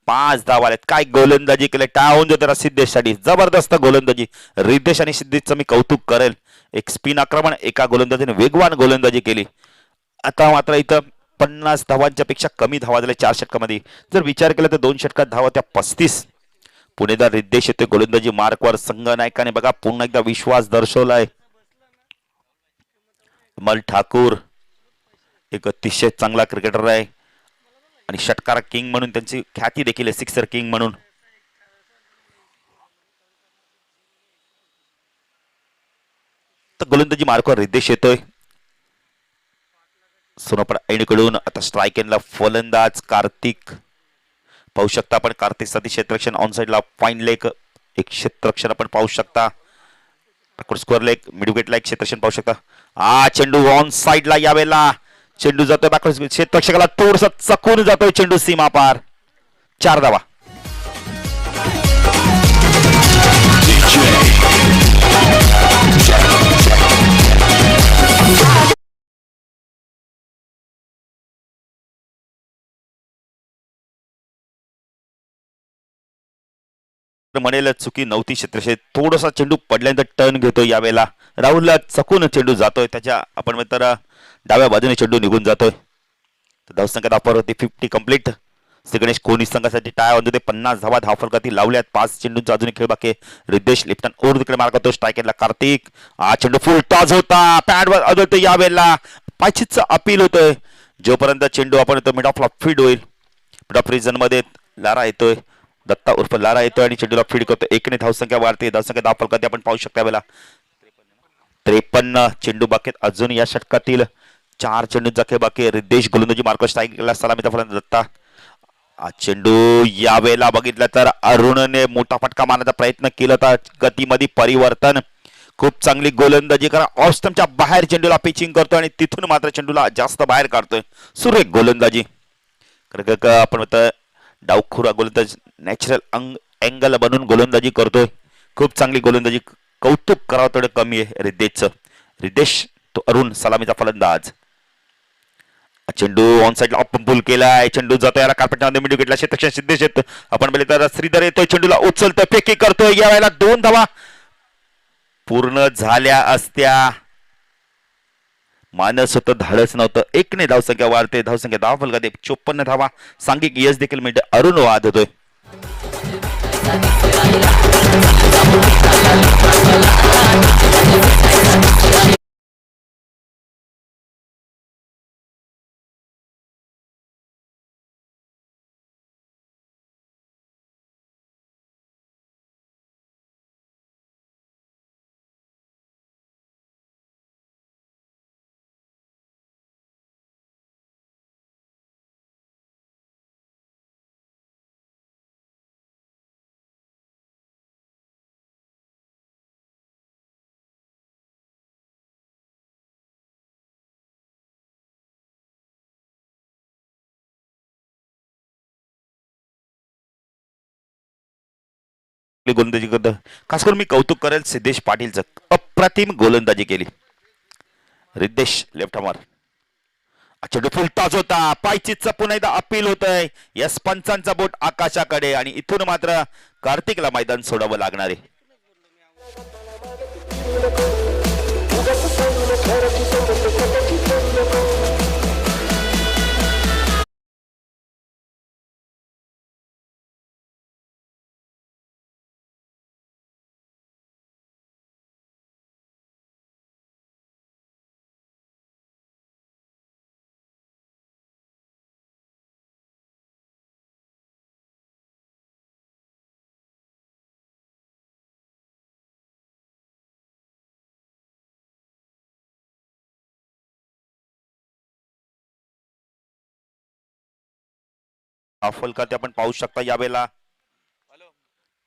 5 धावा आल्यात. काय गोलंदाजी केले. टाळून देतो सिद्धेशसाठी. जबरदस्त गोलंदाजी. रिद्धेश आणि सिद्धेशचं मी कौतुक करेल. एक स्पिन आक्रमण एका गोलंदाजीने वेगवान गोलंदाजी केली. आता मात्र इथं 50 धावांच्या पेक्षा कमी धावा झाल्या 4 षटकामध्ये. जर विचार केला तर 2 षटकात धावा त्या 35. पुणेदार रिद्देश येते गोलंदाजी मार्कवर. संघनायकाने बघा पुन्हा एकदा विश्वास दर्शवलाय. अमल ठाकूर एक अतिशय चांगला क्रिकेटर आहे आणि षटकार किंग म्हणून त्यांची ख्याती देखील आहे, सिक्सर किंग म्हणून. तर गोलंदाजी मार्कवर रिद्देश येतोय. सोनोपड ऐणीकडून आता स्ट्राईक एंडला फलंदाज कार्तिक. पाहू शकता आपण कार्तिक क्षेत्ररक्षण ऑन साइडला फाईन लेग एक क्षेत्ररक्षण आपण पाहू शकता. स्क्वेअर लेग मिडविकेटला एक क्षेत्ररक्षण पाहू शकता. चेंडू ऑन साइडला यावेळेला चेंडू जातोय बॅकवर्ड क्षेत्ररक्षकाला थोडसा चकून जातोय चेंडू सीमा पार. 4 धावा. म्हणेल चुकी नव्हती क्षेत्रक्षेत्र. थोडासा चेंडू पडल्यानंतर टर्न घेतोय यावेळेला. राहुलला चकून चेंडू जातोय त्याच्या आपण तर डाव्या बाजूने चेंडू निघून जातोय. धावसंख्या धावावरती 50 कंप्लीट. श्री गणेश कोहली संघासाठी टाय होते 50 धावा धावफलकातील लावल्यात. 5 चेंडूंचा अजूनही खेळ बाकी. रिद्देश लिफ्टन ओर तिकडे मार्ग करतो. स्ट्राईक एंडला कार्तिक. चेंडू फुल टॉस होता पॅडवर आदळतोय यावेळेला. पायचीचं अपील होतोय जोपर्यंत चेंडू आपण मिड ऑफला फीड होईल. मिड ऑफ रिजन मध्ये लारा येतोय. दत्ता उर्फ लारा येतोय आणि चेंडूला फीड करतो. 1 धावसंख्या वाढते. धावसंख्या धावफलकात आपण पाहू शकता यावेळेला 53 चेंडू बाकी. अजून या षटकातील 4 चेंडूंचा खेळ बाकी. रिद्देश गोलंदाजी मार्क स्ट्राईकला सलामीचा फलंदाज दत्ता. चेंडू यावेळेला बघितलं तर अरुणने मोठा फटका मारण्याचा प्रयत्न केला होता. गतीमध्ये परिवर्तन. खूप चांगली गोलंदाजी करा. ऑफ स्टंपच्या बाहेर चेंडूला पिचिंग करतोय आणि तिथून मात्र चेंडूला जास्त बाहेर काढतोय. सुरेख गोलंदाजी. आपण डावखुरा गोलंदाज नॅचरल अँगल बनून गोलंदाजी करतोय. खूप चांगली गोलंदाजी. कौतुक करावं थोडं कमी आहे रिद्देशचं. रिद्देश तो अरुण सलामीचा फलंदाज. चेंडू ऑन साइडला ऑफ पुल केलाय. चेंडू जातो याला कार्पेटमध्ये मिड विकेटला क्षेत्ररक्षण सिद्धेश येत. आपण बघितलं तर श्रीधर येतोय. चेंडूला उचलतोय फेकी करतोय. यावेळेला 2 धावा पूर्ण झाल्या असत्या. मानस होतं धाडस नव्हतं. 1 धावसंख्या वाढते. धावसंख्या धावफलकात 54 धावा. सांघिक यश देखील मिळते. अरुण वाद होतोय. गोलंदाजी करत खास करून मी कौतुक करेल सिद्धेश पाटीलचं. अप्रतिम गोलंदाजी केली. रिद्देश लेफ्ट हॅमर. चेंडू फुल टॉस होता. पायचीतचं पुन्हा एकदा अपील होतंय. यस पंचांचा बोट आकाशाकडे आणि इथून मात्र कार्तिकला मैदान सोडावं लागणार आहे. फलकात आपण पाहू शकता यावेळेला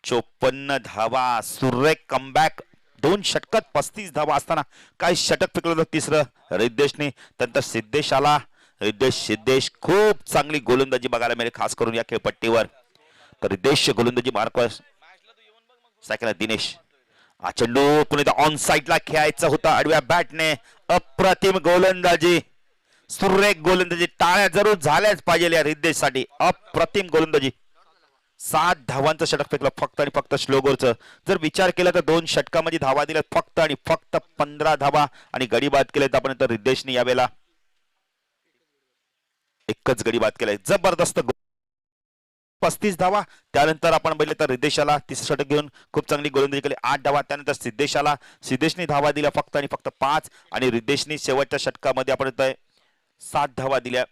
54 धावा. सुरेख कमबॅक. 2 षटकात 35 धावा असताना काय षटक फेकलं होतं तिसरं रिद्देशने. त्यानंतर सिद्धेश आला. सिद्धेश खूप चांगली गोलंदाजी बघायला मिळेल खास करून या खेळपट्टीवर. तर रिद्देश गोलंदाजी मार्कवर सायकल दिनेश. चेंडू पुन्हा ऑन साइडला खेळायचा होता आडव्या बॅटने. अप्रतिम गोलंदाजी. सुरेख गोलंदाजी. टाळ्या जरूर झाल्याच पाहिजे या रिद्देश साठी. अप्रतिम गोलंदाजी. 7 धावांचं षटक फेकलं फक्त आणि फक्त स्लोगोरचं. जर विचार केला तर 2 षटकामध्ये धावा दिल्या फक्त आणि फक्त 15 धावा आणि गडी बाद केलेत आपण तर रिद्देशने यावेळेला. एकच गडी बाद केलाय, जबरदस्त 35 धावा. त्यानंतर आपण बघितलं तर रिदेशाला तिसरं षटक घेऊन खूप चांगली गोलंदाजी केली, 8 धावा. त्यानंतर सिद्धेशने धावा दिल्या फक्त आणि फक्त 5, आणि रिदेशने शेवटच्या षटकामध्ये आपण 7 धावा दिल्या.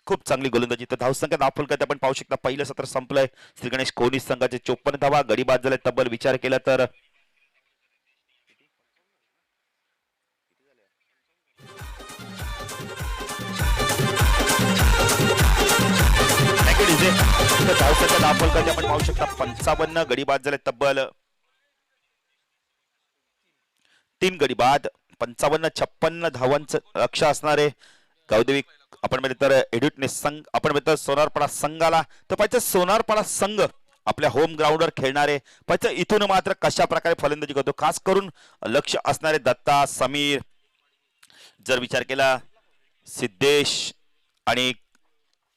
खूप चांगली गोलंदाजी. तर धावसंख्या धावफलकात आपण पाहू शकता पहिलं सत्र संपलंय. श्री गणेश कोहली संघाचे 54 धावा, गडी बाद झाले तब्बल विचार केला तर 55, गडी बाद झाले तब्बल 3 गडी बाद. 55 56 धावांचं लक्ष असणारे गावदेवी आपण म्हणजे तर एड्युटने संघ आपण म्हणजे सोनारपाडा संघाला. तर पाहिजे सोनारपाडा संघ आपल्या होम ग्राउंडवर खेळणारे पाहिजे इथून मात्र कशा प्रकारे फलंदाजी करतो, खास करून लक्ष असणारे दत्ता, समीर, जर विचार केला सिद्धेश आणि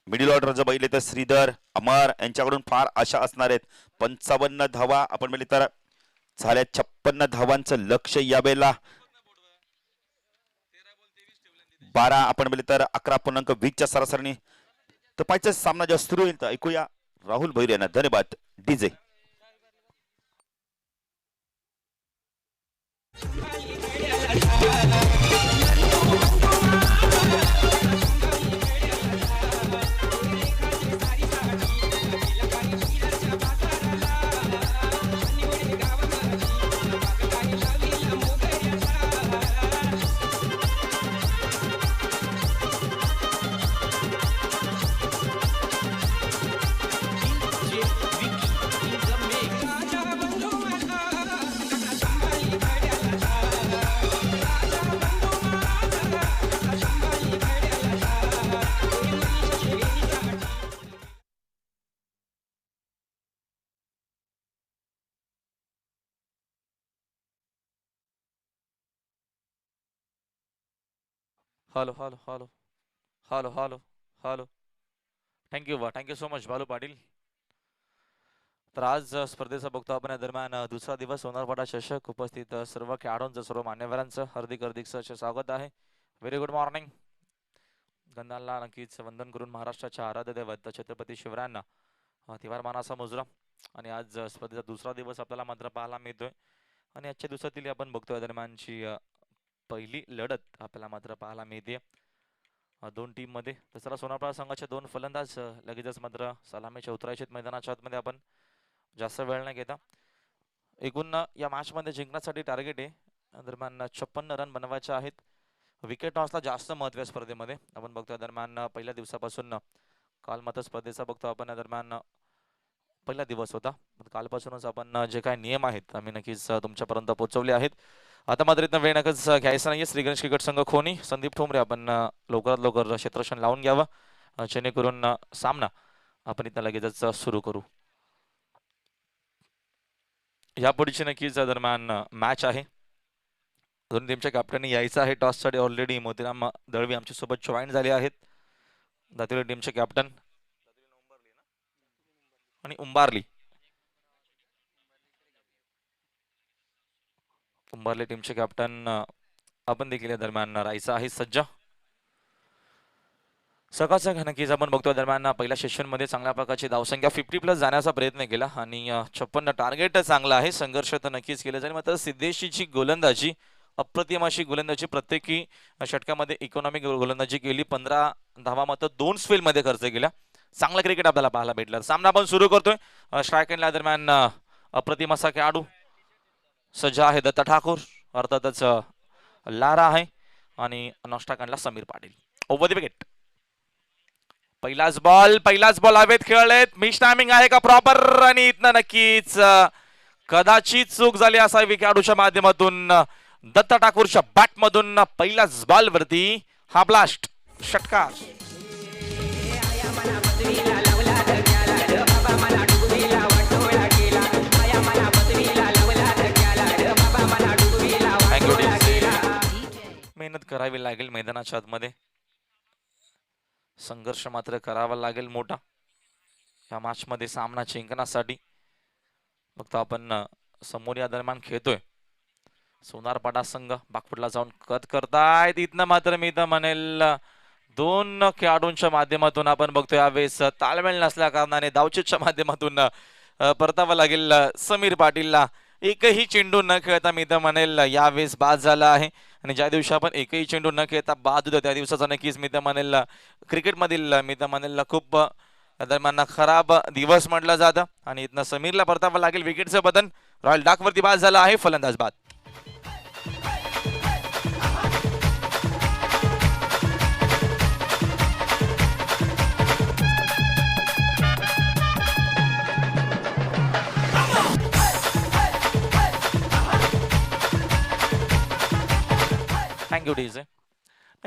मिडल ऑर्डर जर बघितले तर श्रीधर, अमर यांच्याकडून फार आशा असणार आहेत. 55 धावा आपण म्हणजे तर झाल्या. 56 धावांचं लक्ष यावेळेला 12 आपण म्हणजे तर 11.20च्या सरासरीने. तर पाहिजे सामना जेव्हा सुरू होईल तर ऐकूया राहुल भैर यांना. धन्यवाद DJ. Hello hello hello hello hello hello. Thank you so much Balu Patil. तर आज स्पर्धेचा बघतो आपण या दरम्यान दुसरा दिवस सोनारपाडा चषक. उपस्थित सर्व खेळाडूंचं, सर्व मान्यवरांचं हार्दिक सहर्ष स्वागत आहे. Very good morning. गंधांना नक्कीच वंदन करून महाराष्ट्राच्या आराध्य दैवत छत्रपती शिवरायांना तिवार मानाचा मुजरा. आणि आज स्पर्धेचा दुसरा दिवस आपल्याला मात्र पाहायला मिळतोय. आणि आजच्या दिवसातील आपण बघतोय दरम्यानची पहिली लढत आपल्याला मात्र पाहायला मिळते दोन टीम मध्ये. तसं सोनारपाडा संघाचे 2 फलंदाज लगेचच मात्र सलामीच्या उतरायचे मैदानाच्या आतमध्ये. आपण जास्त वेळ न घेता एकूण या मॅच मध्ये जिंकण्यासाठी टार्गेट आहे दरम्यान 56 रन बनवायचे आहेत. विकेट टॉसला जास्त महत्व आहे स्पर्धेमध्ये. आपण बघतोय दरम्यान पहिल्या दिवसापासून काल मात्र स्पर्धेचा बघतो आपण या दरम्यान पहिला दिवस होता. कालपासूनच आपण जे काही नियम आहेत आम्ही नक्कीच तुमच्यापर्यंत पोहोचवले आहेत. आता मात्र इथं वेळ नकच घ्यायचा नाहीये. श्री गणेश क्रिकेट संघ खोनी, संदीप ठोंबरे आपण लवकरात लवकर क्षेत्ररक्षण लावून घ्यावं जेणेकरून सामना आपण इथं लगेचच सुरू करू. यापुढची नक्कीच दरम्यान मॅच आहे. दोन्ही टीमच्या कॅप्टननी यायचं आहे टॉससाठी. ऑलरेडी मोतीराम दळवी आमच्या सोबत जॉईन झाले आहेत. दातिवली टीमचे कॅप्टन आणि उंबारली टीमचे कॅप्टन आपण देखील या दरम्यान राहायचं आहे सज्ज. सकाळचा नक्कीच आपण बघतो दरम्यान पहिल्या सेशन मध्ये चांगल्या प्रकारची धावसंख्या 50+ जाण्याचा प्रयत्न केला आणि 56 टार्गेट चांगला आहे. संघर्ष तर नक्कीच केला जाईल. मात्र सिद्धेशीची गोलंदाजी अप्रतिम अशी गोलंदाजी. प्रत्येकी षटकामध्ये इकॉनॉमिक गोलंदाजी केली. 15 धावा मात्र 2 स्पेल मध्ये खर्च केला. चांगला क्रिकेट आपल्याला पाहायला भेटला. सामना आपण सुरू करतोय. स्ट्राईक एंडला दरम्यान अप्रतिम असा खेळाडू सज्ज आहे दत्ता ठाकूर, अर्थातच लारा आहे आणि नॉस्टा कांडला Sameer Patil. Over the wicket. पहिलाच बॉल हवेत खेळलेत. मिस टायमिंग आहे का प्रॉपर? आणि इथनं नक्कीच कदाचित चूक झाली असावी खेळाडूच्या माध्यमातून. दत्ता ठाकूरच्या बॅट मधून पहिल्याच बॉल वरती हा ब्लास्ट षटकार. मेहनत करावी लागेल मैदानाच्या आतमध्ये. संघर्ष मात्र करावा लागेल मोठा या मॅच मध्ये सामना जिंकण्यासाठी. फक्त आपण समोर या दरम्यान खेळतोय सोनारपाडा संघ. बागफुटला जाऊन कट करतायत. इथनं मात्र मी तर म्हणेल दोन खेळाडूंच्या माध्यमातून आपण बघतोय यावेळेस ताळमेळ नसल्या कारणाने धावचीच्या माध्यमातून परतावं लागेल समीर पाटीलला. एकही चेंडू न खेळता मी तर म्हणेल यावेळेस बाद झाला आहे. आणि ज्या दिवशी आपण एकही चेंडू न खेळता बाद होतो त्या दिवसाचा नक्कीच मी तर म्हणेल क्रिकेटमधील मी तर म्हणेल खूप दरम्यान खराब दिवस म्हटलं जातं. आणि इथनं समीरला परतावं लागेल. विकेटचं बदन रॉयल डाकवरती बाद झाला आहे. फलंदाज बाद. Thank you DJ.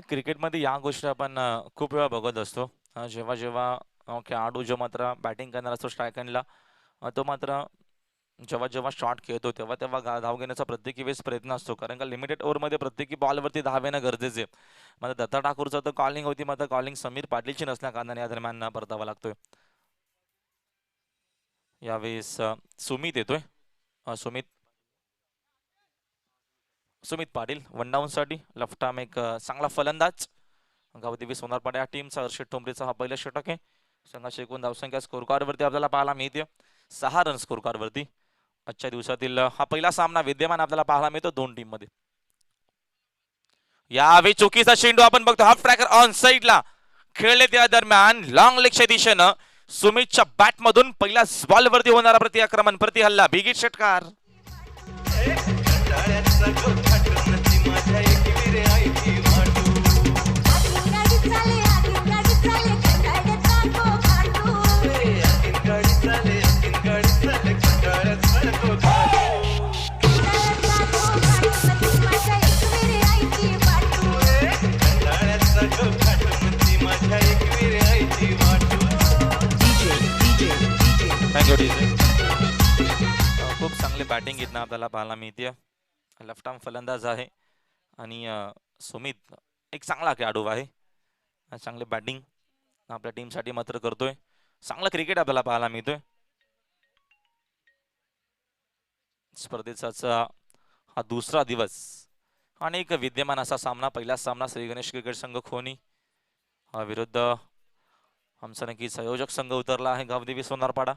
क्रिकेटमध्ये या गोष्टी आपण खूप वेळा बघत असतो. जेव्हा जेव्हा खेळाडू जो मात्र बॅटिंग करणार असतो स्ट्रायकनला तो मात्र जेव्हा जेव्हा शॉट खेळतो तेव्हा तेव्हा धाव घेण्याचा प्रत्येकी वेळेस प्रयत्न असतो. कारण का लिमिटेड ओव्हरमध्ये प्रत्येकी बॉलवरती धाव येणं गरजेचे. मात्र दत्ता ठाकूरचं तर कॉलिंग होती मात्र कॉलिंग समीर पाटीलची नसल्या कारणाने या दरम्यान परतावा लागतोय. यावेळेस सुमित येतोय. सुमित पाटील वन डाऊन साठी लेफ्ट आर्म एक चांगला फलंदाज. गावदेवी सोनारपाडा या टीमचा हर्षद ठोंबरेचा हा पहिला षटक आहे. संघाची एकूण धावसंख्या स्कोर कार्डवरती आपल्याला पाहायला मिळते 6 रन स्कोर कार्डवरती. आजच्या दिवसातील हा पहिला सामना विद्यमान आपल्याला पाहायला मिळतो दोन टीम मध्ये. यावेळी चुकीचा चेंडू आपण बघतो. हाफ ट्रॅकर ऑन साइडला खेळले त्या दरम्यान लॉंग लेगच्या दिशेनं सुमितच्या बॅट मधून पहिल्या बॉल वरती होणारा प्रति आक्रमण प्रति हल्ला बिगिट षटकार. खूप चांगली बॅटिंग इथनं आपल्याला पाहायला मिळते. लेफ्ट आर्म फलंदाज आहे आणि सुमित एक चांगला खेळाडू आहे. चांगली बॅटिंग आपल्या टीमसाठी मात्र करतोय. चांगलं क्रिकेट आपल्याला पाहायला मिळतोय. स्पर्धेचा हा दुसरा दिवस आणि एक विद्यमान असा सामना. पहिला सामना श्री गणेश क्रिकेट संघ खोनी विरुद्ध आमचा नक्की संयोजक संघ उतरला आहे गावदेवी सोनारपाडा.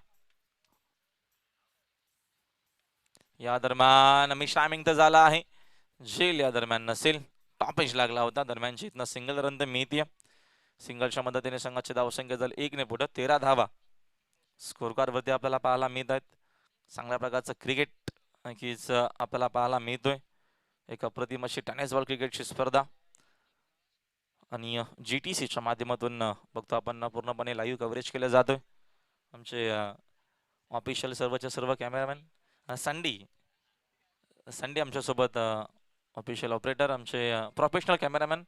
या दरम्यान मिस टायमिंग तर झाला आहे. झेल या दरम्यान नसेल. टॉपेज लागला होता. दरम्यानची इथनं सिंगल रन तर मिळते. सिंगलच्या मदतीने संघाची धावसंख्या झाली 1 ने पुढे 13 धावा स्कोर कार्ड वरती आपल्याला पाहायला मिळत आहेत. चांगल्या प्रकारचं क्रिकेट नक्कीच आपल्याला पाहायला मिळतोय. एक अप्रतिम अशी टेनिस बॉल क्रिकेटची स्पर्धा आणि GTCच्या माध्यमातून बघतो आपण पूर्णपणे लाईव्ह कव्हरेज केलं जातोय. आमचे ऑफिशियल सर्वचे सर्व कॅमेरामॅन संडी आमच्यासोबत ऑफिशियल ऑपरेटर आमचे प्रोफेशनल कॅमेरामॅन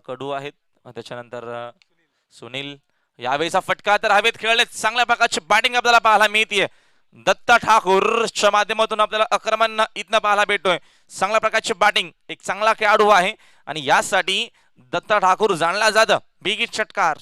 कडू आहेत. त्याच्यानंतर सुनील. यावेळीचा फटका तर हवेत खेळले. चांगल्या प्रकारची बॅटिंग आपल्याला पाहायला मिळतीये. दत्ता ठाकूरच्या माध्यमातून आपल्याला आक्रमण इथनं पाहायला भेटतोय. चांगल्या प्रकारची बॅटिंग एक चांगला खेळाडू आहे आणि यासाठी दत्ता ठाकूर जाणला जातं. बिगिट षटकार.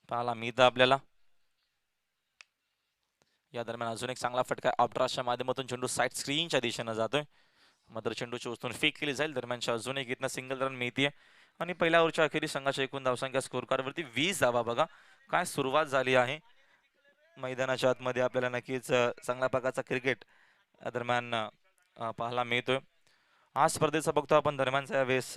पाहायला मिळतं आपल्याला. या दरम्यान अजून एक चांगला फटका ऑप्ट्रासच्या माध्यमातून चेंडू साईड स्क्रीनच्या दिशेनं जातोय. मात्र चेंडूची उचलून फेक केली जाईल. दरम्यानच्या अजून एक इथनं सिंगल रन मिळतीये आणि पहिल्या ओव्हरच्या अखेरी संघाच्या एकूण धावसंख्या स्कोर कार्डवरती 20 धावा. बघा काय सुरुवात झाली आहे मैदानाच्या आतमध्ये. आपल्याला नक्कीच चांगल्या प्रकारचा क्रिकेट दरम्यान पाहायला मिळतोय. आज स्पर्धेचा बघतो आपण दरम्यानचा यावेळेस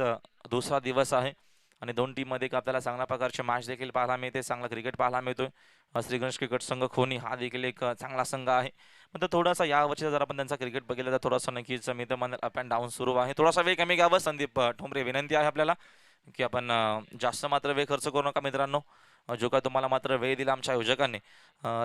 दुसरा दिवस आहे आणि दोन टीम मध्ये आपल्याला चांगल्या प्रकारचे मॅच देखील पाहायला मिळते. चांगला क्रिकेट पाहायला मिळतोय. श्री गणेश क्रिकेट संघ खोनी हा देखील एक चांगला संघ आहे. मात्र थोडासा या वर्षी जर आपण त्यांचा क्रिकेट बघितलं तर थोडासा नक्कीच मी तर म्हणेल अप अँड डाऊन सुरू आहे. थोडासा वेळ कमी घ्यावा. संदीप ठोंबरे विनंती आहे आपल्याला की आपण जास्त मात्र वेळ खर्च करू नका मित्रांनो. जो काय तुम्हाला मात्र वेळ दिला आमच्या आयोजकांनी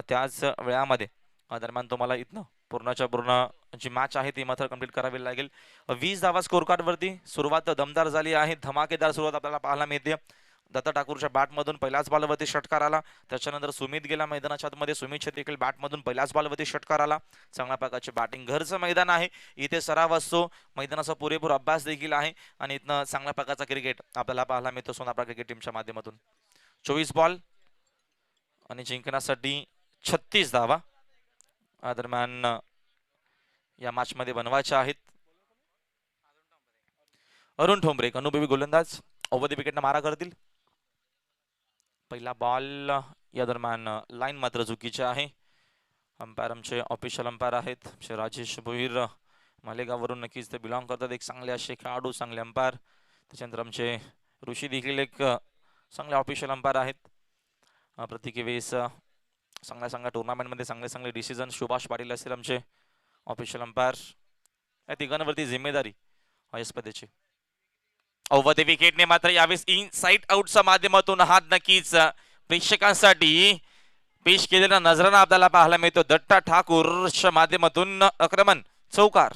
त्याच वेळामध्ये दरम्यान तुम्हाला इथनं पूर्णच्या पूर्ण जी मॅच आहे ती मात्र कंप्लीट करावी लागेल. 20 धावा स्कोर कार्ड वरती सुरुवात दमदार झाली आहे. धमाकेदार सुरुवात आपल्याला पाहायला मिळते. दत्ता ठाकूरच्या बॅटमधून पहिल्याच बॉलवरती षटकार आला. त्याच्यानंतर सुमित गेला मैदानाच्या आतमध्ये. सुमितच्या देखील बॅटमधून पहिल्याच बॉलवरती षटकार आला. चांगल्या प्रकारचे बॅटिंग, घरचं मैदान आहे, इथे सराव असतो, मैदानाचा पुरेपूर अभ्यास देखील आहे आणि इथनं चांगल्या प्रकारचा क्रिकेट आपल्याला पाहायला मिळतो सोनापरा क्रिकेट टीमच्या माध्यमातून. 24 बॉल आणि जिंकण्यासाठी 36 धावा दरम्यान या मॅच मध्ये बनवायच्या आहेत. अरुण ठोंबरे एक अनुभवी गोलंदाज ओव्हर द विकेटनं मारा करतील. पहिला बॉल या दरम्यान लाईन मात्र चुकीची आहे. अंपायर आमचे ऑफिशियल अंपायर आहेत श्री राजेश भोईर, मालेगाववरून नक्कीच ते बिलॉंग करतात. एक चांगले असे खेळाडू, चांगले अंपायर. त्याच्यानंतर आमचे ऋषी देखील एक चांगले ऑफिशियल अंपायर आहेत. प्रत्येकी वेळेस चांगल्या टुर्नामेंटमध्ये चांगले डिसिजन सुभाष पाटील असतील आमचे ऑफिशियल अंपायर. या तिघांवरती जिम्मेदारी या स्पर्धेची. ओव्हर द विकेटने मात्र यावेळेस इनसाइड आउटच्या माध्यमातून हात नक्कीच प्रेक्षकांसाठी पेश केलेला नजराना आपल्याला पाहायला मिळतो. दत्ता ठाकूरच्या माध्यमातून आक्रमण चौकार.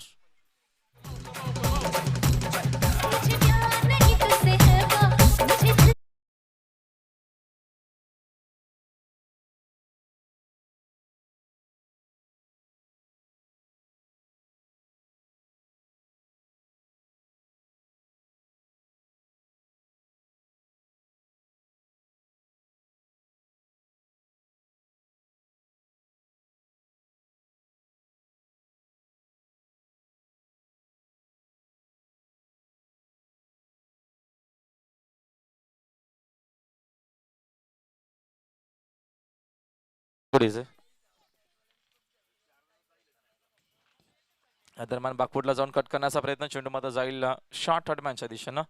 दरम्यान बाकफुटला जाऊन कट करण्याचा प्रयत्न, चेंडू मात्र जाईल शॉर्ट हटमॅनच्या दिशेनं.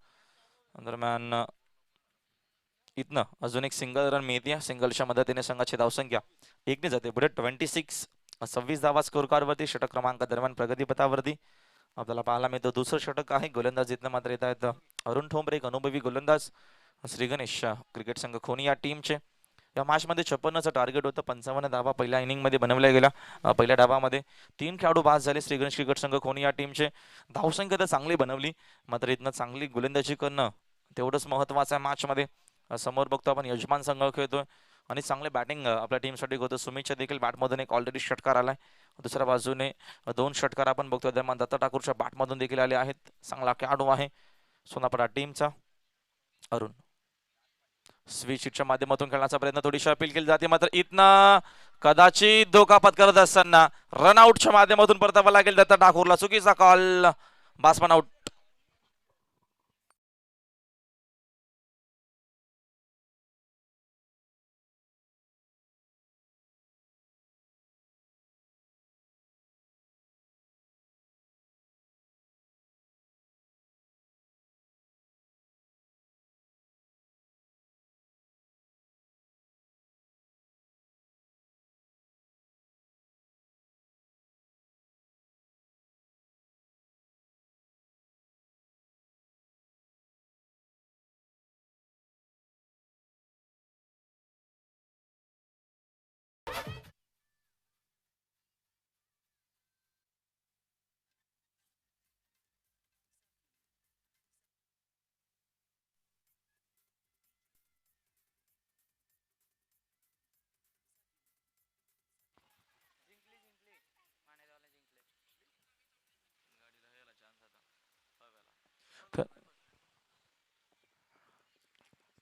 दरम्यान इथनं अजून एक सिंगल रन मिळते. सिंगलच्या मदतीने संघाची धावसंख्या 1 जाते पुढे. 26 धावा स्कोर कार्डवरती. षटक क्रमांक दरम्यान प्रगतीपथावरती आपल्याला पाहायला मिळतं. दुसरं षटक आहे. गोलंदाज इथनं मात्र येत आहेत अरुण ठोंबरे, एक अनुभवी गोलंदाज. श्री गणेश क्रिकेट संघ खोनी या टीमचे. या मॅचमध्ये 56चं टार्गेट होतं. 55 धावा पहिल्या इनिंगमध्ये बनवल्या गेल्या. पहिल्या डावामध्ये 3 खेळाडू बाद झाले श्री गणेश क्रिकेट संघ खोनी या टीमचे. धावसंख्या तर चांगली बनवली, मात्र इथनं चांगली गोलंदाजी करणं तेवढंच महत्त्वाचं आहे मॅचमध्ये. समोर बघतो आपण यजमान संघ खेळतोय आणि चांगले बॅटिंग आपल्या टीमसाठी होतं. सुमितच्या देखील बॅटमधून एक ऑलरेडी षटकार आलाय. दुसऱ्या बाजूने 2 षटकार आपण बघतोय. दरम्यान दत्ता ठाकूरच्या बॅटमधून देखील आले आहेत. चांगला खेळाडू आहे सोनापरा टीमचा अरुण. स्विचच्या माध्यमातून खेळण्याचा प्रयत्न, थोडीशी अपील केली जाते, मात्र इथनं कदाचित धोका पत्करत असताना रनआउटच्या माध्यमातून परतावा लागेल दत्ता ठाकूरला. चुकीचा कॉल, बासमन आउट.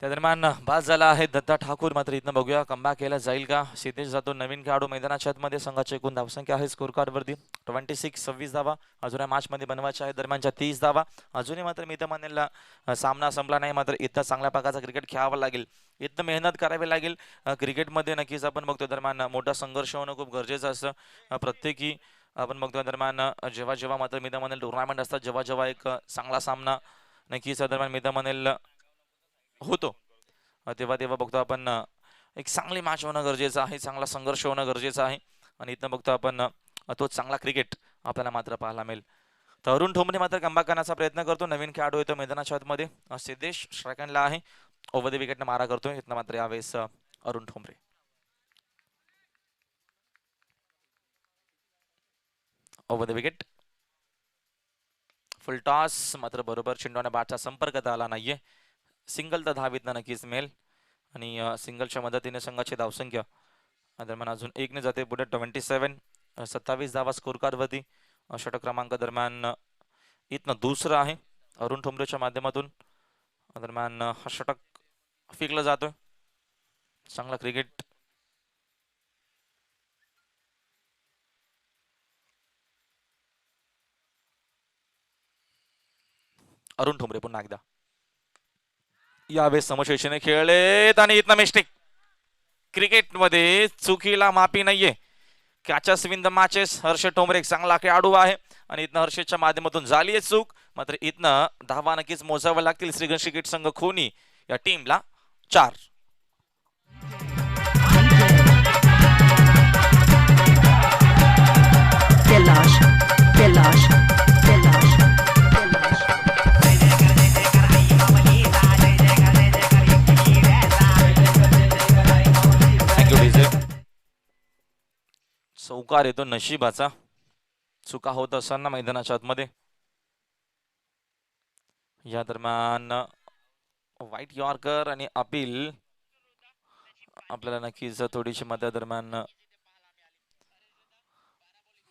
त्या दरम्यान बाद झाला आहे दत्ता ठाकूर. मात्र इथनं बघूया कमबॅक केला जाईल का. सिद्धेश जातो नवीन खेळाडू मैदानाच्या आतमध्ये. संघाची एकूण धावसंख्या आहे स्कोर कार्डवरती 26 धावा अजून या मॅचमध्ये बनवायच्या आहेत. दरम्यानच्या 30 धावा अजूनही मात्र मी तर म्हणेल सामना संपला नाही. मात्र इथं चांगल्या प्रकारचा क्रिकेट खेळावा लागेल, इथं मेहनत करावी लागेल. क्रिकेटमध्ये नक्कीच आपण बघतो दरम्यान मोठा संघर्ष होणं खूप गरजेचं असतं. प्रत्येकी आपण बघतो दरम्यान जेव्हा मात्र मी तर म्हणेल टुर्नामेंट असतात, जेव्हा एक चांगला सामना नक्कीच दरम्यान मी तर म्हणेल होतो, तेव्हा बघतो आपण एक चांगली मॅच होणं गरजेचं आहे, चांगला संघर्ष होणं गरजेचं आहे. आणि इथं बघतो आपण तो चांगला क्रिकेट आपल्याला मात्र पाहायला मिळेल. तर अरुण ठोंबरे मात्र कमबॅक करण्याचा प्रयत्न करतो. नवीन खेळाडू येतो मैदानाच्या आतमध्ये. सिद्धेश स्ट्रायकॅनला आहे, ओव्हर द विकेटने मारा करतोय. इथनं मात्र यावेळेस Arun Thombare. Over the wicket, full toss, मात्र बरोबर चेंडूने बॅटचा संपर्क आला नाहीये. सिंगल तर धावीतनं नक्कीच मिळेल आणि सिंगलच्या मदतीने संघाची धावसंख्या दरम्यान अजून एकने जाते पुढे 27 27 धावा स्कोर कार्डवरती. षटक क्रमांक दरम्यान इथनं दुसरं आहे अरुण ठोंबरेच्या माध्यमातून. दरम्यान हा षटक फेकला जातोय. चांगला क्रिकेट. अरुण ठोंबरे पुन्हा एकदा यावेळेस समशेषेने खेळलेत आणि इथनं मिस्टेक. क्रिकेटमध्ये चुकीला माफी नाहीये. Catches win the matches. Harsh Thombare एक चांगला खेळाडू आहे आणि इथनं हर्षच्या माध्यमातून झाली आहे चूक. मात्र इथनं धावा नक्कीच मोजाव्या लागतील. श्रीगणेश क्रिकेट संघ खोनी या टीमला 4. Kailash Kailash Kailash Kailash thank you DJ. चौकार येतो नशिबाचा. चुका होत असताना मैदानाच्या आतमध्ये. या दरम्यान वाईट यॉर्कर आणि अपील आपल्याला नक्कीच थोडीशी मध्ये दरम्यान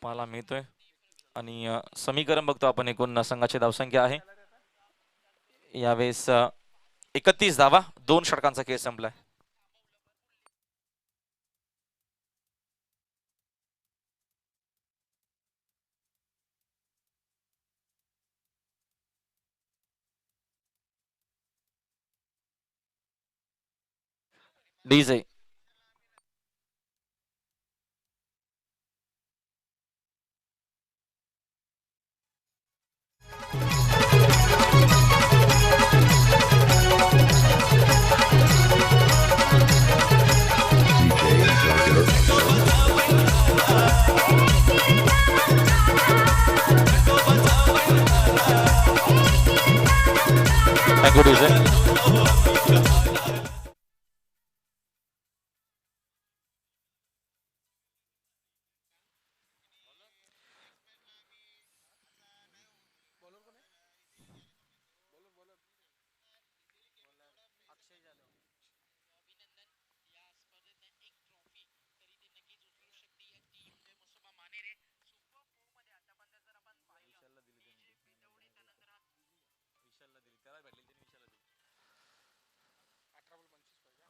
पाहायला मिळतोय. आणि समीकरण बघतो आपण. एकूण संघाची धावसंख्या आहे यावेळेस 31 धावा. 2 षटकांचा खेळ संपलाय. DJ thank you DJ.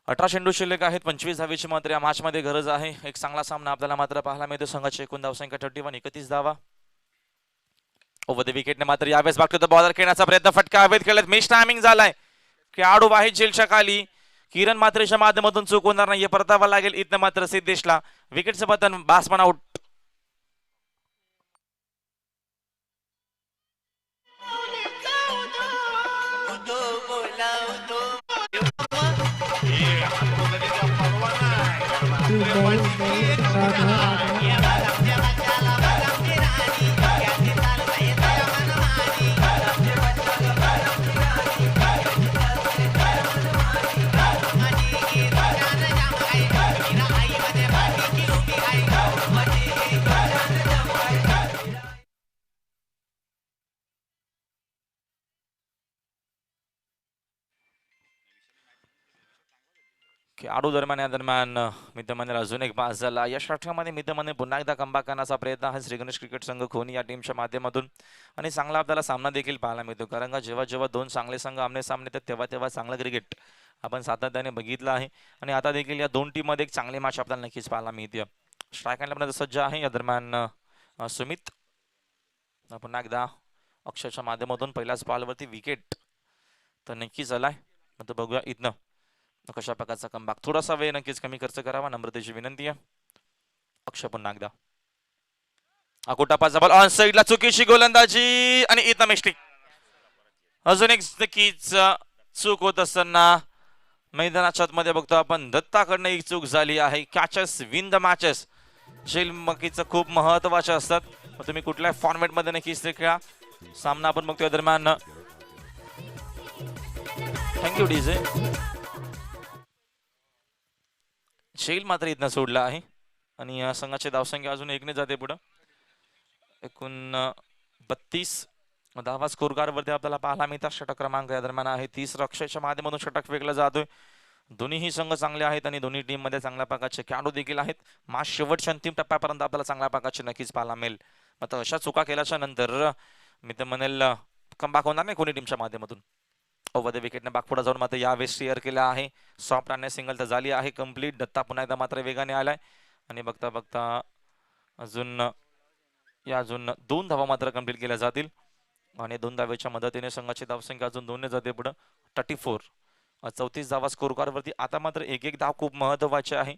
अठरा चेंडू शिल्लक आहेत. 25 धावेची मात्र या मॅच मध्ये गरज आहे. एक चांगला सामना आपल्याला मात्र पाहायला मिळतो. संघाची एकूण धावसंख्या 31 31 धावा. ओव्हर द विकेटने मात्र यावेळेस बाकी द बॉलर खेळण्याचा प्रयत्न. फटका हवेत खेळत. मिस टायमिंग झालाय. खेळाडू आहे झेलच्या खाली. किरण मात्रेच्या माध्यमातून चूक होणार नाही. परतावा लागेल इथनं मात्र सिद्धेशला. विकेटचं पतन. Batsman out. खेळाडू दरम्यान या दरम्यान मित्रमंडळ अजून एक पास झाला. या षटकामध्ये मित्रमंडळ पुन्हा एकदा कमबॅक करण्याचा प्रयत्न आहे श्रीगणेश क्रिकेट संघ खोनी या टीमच्या माध्यमातून. आणि चांगला आपल्याला सामना देखील पाहायला मिळतो. कारण का जेव्हा जेव्हा 2 चांगले संघ आमने सामने येतात तेव्हा तेव्हा चांगलं क्रिकेट आपण सातत्याने बघितलं आहे. आणि आता देखील या 2 टीम मध्ये एक चांगली मॅच आपल्याला नक्कीच पाहायला मिळते. स्ट्राईक हँडला सज्ज आहे या दरम्यान सुमित. पुन्हा एकदा अक्षरच्या माध्यमातून पहिल्याच बॉलवरती विकेट तर नक्कीच झालाय. तर बघूया इथनं कशा प्रकारचा कमबॅक. थोडासा वेळ नक्कीच कमी खर्च करावा नम्रतेची विनंती आहे. अक्षय पुन्हा एकदा. अकोटापाचा बॉल ऑन साइडला. चुकीची गोलंदाजी आणि इथं मिस्टेक. अजून एक नक्कीच चूक होत असताना मैदानाच्या आतमध्ये बघतो आपण दत्ताकडनं एक चूक झाली आहे. कॅचेस विन द मॅचेस जेल मकीचं खूप महत्वाचे असतात. तुम्ही कुठल्या फॉर्मॅट मध्ये नक्कीच ते खेळा. सामना आपण बघतोय दरम्यान. Thank you DJ. झेल मात्र इथनं सोडला आहे आणि संघाची धावसंख्या अजून 1 ने जाते पुढं. एकूण 32 10वा स्कोर कार्डवरती आपल्याला पाहायला मिळतात. षटक क्रमांक या दरम्यान आहे 30. अक्षयच्या माध्यमातून षटक फेकलं जातोय. दोन्हीही संघ चांगले आहेत आणि दोन्ही टीम मध्ये चांगल्या प्रकारचे खेळाडू देखील आहेत. मॅच शेवटच्या अंतिम टप्प्यापर्यंत आपल्याला चांगल्या प्रकारचे नक्कीच पाहायला मिळेल. आता अशा चुका केल्याच्या नंतर मी तर म्हणेल कमबॅक होणार नाही कोणी टीमच्या माध्यमातून. ओव्हर द विकेटने बागपुढे जाऊन मात्र यावेळेस क्लिअर केला आहे. सॉफ्ट आणि सिंगल तर झाली आहे कंप्लीट. दत्ता पुन्हा एकदा मात्र वेगाने आलाय आणि बघता बघता अजून 2 धावा मात्र कंप्लीट केल्या जातील आणि 2 धावेच्या मदतीने संघाची धावसंख्या अजून 2 जाते पुढे 34. 34 धावा स्कोर कार्डवरती. आता मात्र एक धाव खूप महत्वाचे आहे.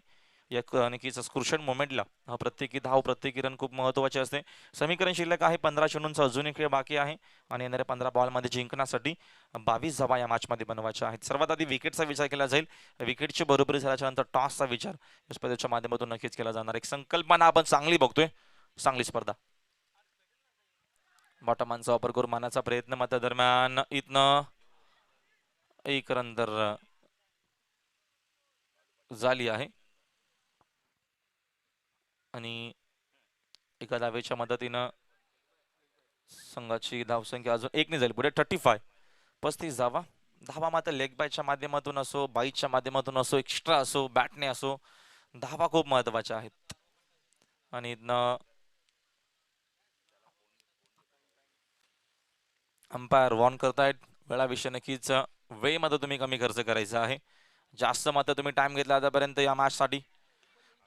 एक नक्कीच क्रुशियल मोमेंटला प्रत्येकी धाव प्रत्येकी रन खूप महत्वाचे असते. समीकरण शिल्लक आहे 15 चेंडूंचा अजून एक खेळ बाकी आहे आणि येणाऱ्या 15 बॉलमध्ये जिंकण्यासाठी 22 धावा या मॅचमध्ये बनवायच्या आहेत. सर्वात आधी विकेटचा विचार केला जाईल. विकेटची बरोबरी झाल्याच्या नंतर टॉसचा विचार या स्पर्धेच्या माध्यमातून नक्कीच केला जाणार. एक संकल्पना आपण चांगली बघतोय. चांगली स्पर्धा. बॉटमांचा वापर करून मारण्याचा प्रयत्न मात्र दरम्यान इथनं एक रन तर झाली आहे आणि एका धावेच्या मदतीनं संघाची धावसंख्या अजून 1 ने झाली पुढे 35. 35 धावा मात्र लेग बायच्या माध्यमातून असो, बाईच्या माध्यमातून असो, एक्स्ट्रा असो, बॅटने असो, धावा खूप महत्वाच्या आहेत आणि अंपायर वॉर्न करतायत. वेळाविषयी नक्कीच वेळेमध्ये तुम्ही कमी खर्च करायचा आहे. जास्त मात्र तुम्ही टाइम घेतला आतापर्यंत या मॅच साठी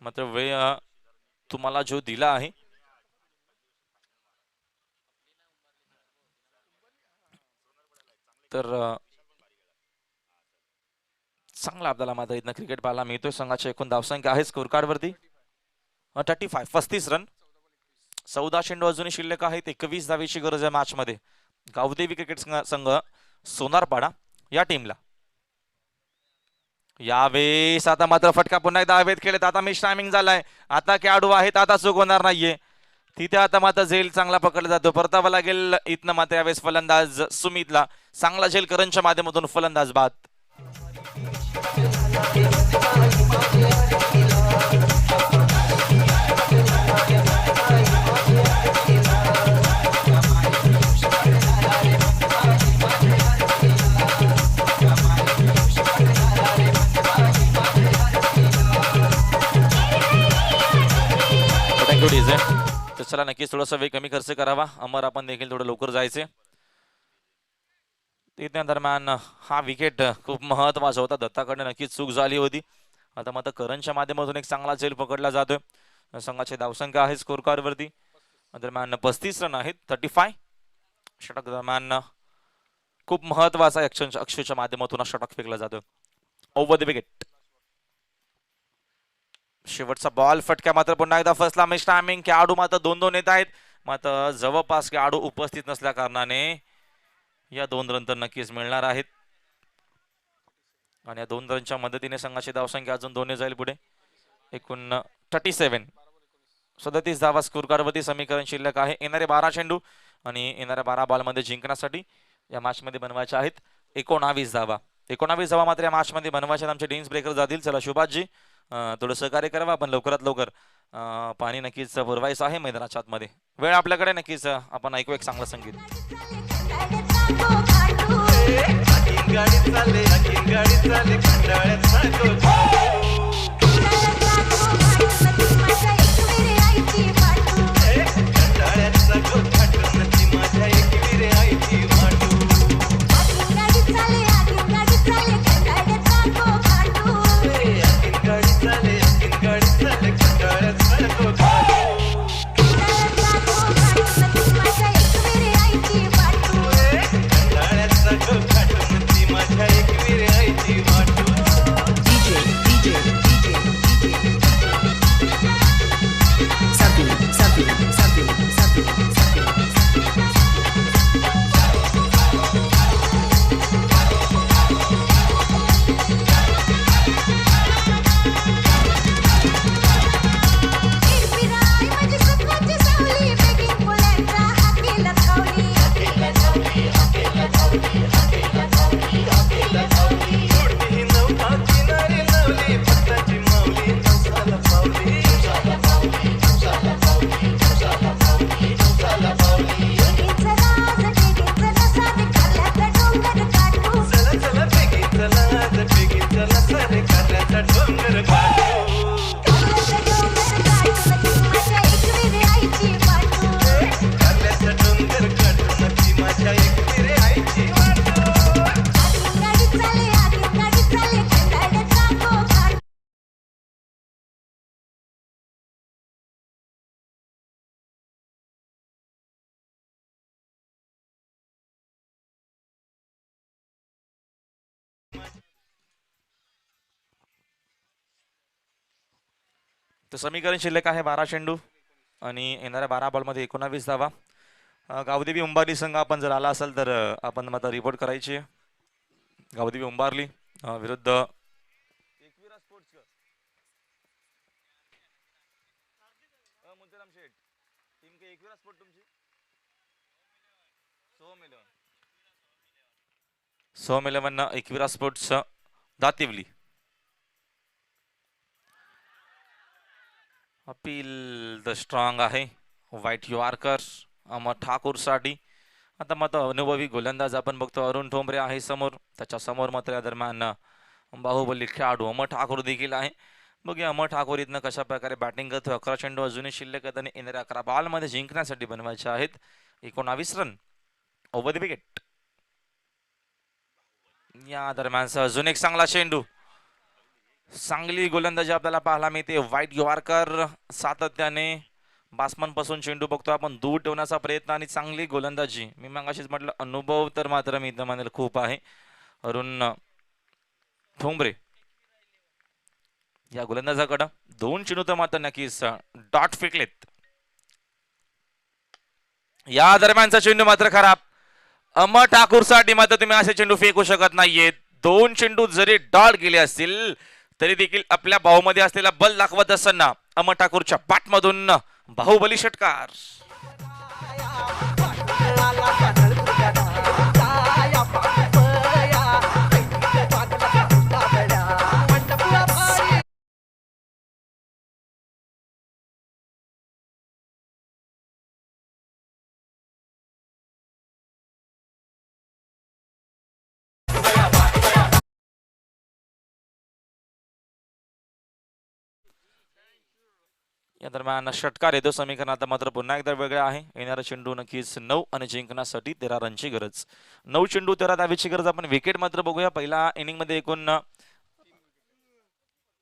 मात्र वेळ तुम्हाला जो दिला आहे तर चांगला आपल्याला मात्र इथनं क्रिकेट पाहायला मिळतोय. संघाची एकूण धावसंख्या आहे स्कोर कार्ड वरती 35 रन. 14 चेंडू अजूनही शिल्लक आहेत. 21 धावेची गरज आहे मॅच मध्ये. गावदेवी क्रिकेट संघ सोनारपाडा या टीमला. यावेळेस आता मात्र फटका पुन्हा एकदा हवेत खेळत. आता मिस टायमिंग झालाय. आता खेळाडू आहेत. आता चूक होणार नाहीये तिथे. आता मात्र झेल चांगला पकडला जातो. परतावा लागेल इथनं मात्र यावेळेस फलंदाज सुमितला. चांगला झेल करणच्या माध्यमातून फलंदाज बाद. तर चला नक्कीच थोडासा वेळ कमी खर्च करावा. अमर आपण देखील थोडं लवकर जायचे. त्या दरम्यान हा विकेट खूप महत्वाचा होता. दत्ताकडे नक्कीच चूक झाली होती. आता मात्र करणच्या माध्यमातून एक चांगला झेल पकडला जातोय. संघाची धावसंख्या आहे स्कोर कार्ड वरती दरम्यान 35 रन आहेत. 35 षटक दरम्यान खूप महत्वाचा अक्षयच्या माध्यमातून षटक फेकला जातो. Over the wicket. शेवटचा बॉल फटक्या मात्र पुन्हा एकदा फसला. Miss timing. खेळाडू मात्र 2-2 येत आहेत. मात्र जवळपास खेळाडू उपस्थित नसल्या कारणाने या 2 रन तर नक्कीच मिळणार आहेत आणि या 2 रनच्या मदतीने संघाची धावसंख्या अजून 2 जाईल पुढे. एकूण 37. 37 धावा स्कोर कार्ड वरती समीकरण शिल्लक आहे. येणारे 12 चेंडू आणि येणाऱ्या 12 बॉल मध्ये जिंकण्यासाठी या मॅच मध्ये बनवायच्या आहेत 19 धावा. 19 धावा मात्र या मॅच मध्ये बनवायच्या. आमचे डेन्स ब्रेकर जातील. चला सुभाषजी थोडं सहकार्य करावं. आपण लवकरात लवकर पाणी नक्कीच पुरवायचं आहे मैदानाच्या आतमध्ये. वेळ आपल्याकडे नक्कीच आपण ऐकू एक चांगलं संगीत. तर समीकरण शिल्लक आहे 12 चेंडू आणि येणाऱ्या 12 बॉलमध्ये 19 धावा. गावदेवी उंबारली संघ आपण जर आला असेल तर आपण मग रिपोर्ट करायची आहे. गावदेवी उंबारली विरुद्ध एकविरा स्पोर्ट्स मुंतेराम शेठ टीम के एकविरा स्पोर्ट तुमची सोम 11 Ekvira sports Dativali. Appeal the strong आहे व्हाईट यॉर्कर अमर ठाकूरसाठी. आता मग अनुभवी गोलंदाज आपण बघतो अरुण ठोंबरे आहे समोर, त्याच्या समोर मात्र या दरम्यान बाहुबली खेळाडू अमर ठाकूर देखील आहे. बघूया अमर ठाकूर इथनं कशा प्रकारे बॅटिंग करतो. 11 चेंडू अजूनही शिल्लक आहेत आणि येणाऱ्या 11 बॉलमध्ये जिंकण्यासाठी बनवायचे आहेत. 19 रन ओव्हर द विकेट. या दरम्यान अजून एक चांगला चेंडू, चांगली गोलंदाजी आपल्याला पाहायला मिळते. व्हाईट यॉर्कर सातत्याने बासमन पासून चेंडू बघतो आपण दूर ठेवण्याचा प्रयत्न आणि चांगली गोलंदाजी. मी मगाशीच म्हटलं अनुभव तर मात्र मी इथं म्हणाल खूप आहे. अरुण ठोंबरे या गोलंदाजाकडं 2 चेंडू तर मात्र नक्कीच डॉट फेकलेत. या दरम्यानचा चेंडू मात्र खराब. अमर ठाकूरसाठी मात्र तुम्ही असे चेंडू फेकू शकत नाहीये. 2 चेंडू जरी डॉट गेले असतील तरी देखील आपल्या बाहुमध्ये असलेला बल दाखवत असताना अमर ठाकूरच्या पाठमधून बाहुबली षटकार. या दरम्यान षटकार येतो. समीकरण आता मात्र पुन्हा एकदा वेगळे आहे. येणारा चेंडू नक्कीच 9 आणि जिंकण्यासाठी 13 रनची गरज. 9 चेंडू 13 धावेची गरज. आपण विकेट मात्र बघूया. पहिल्या इनिंग मध्ये एकूण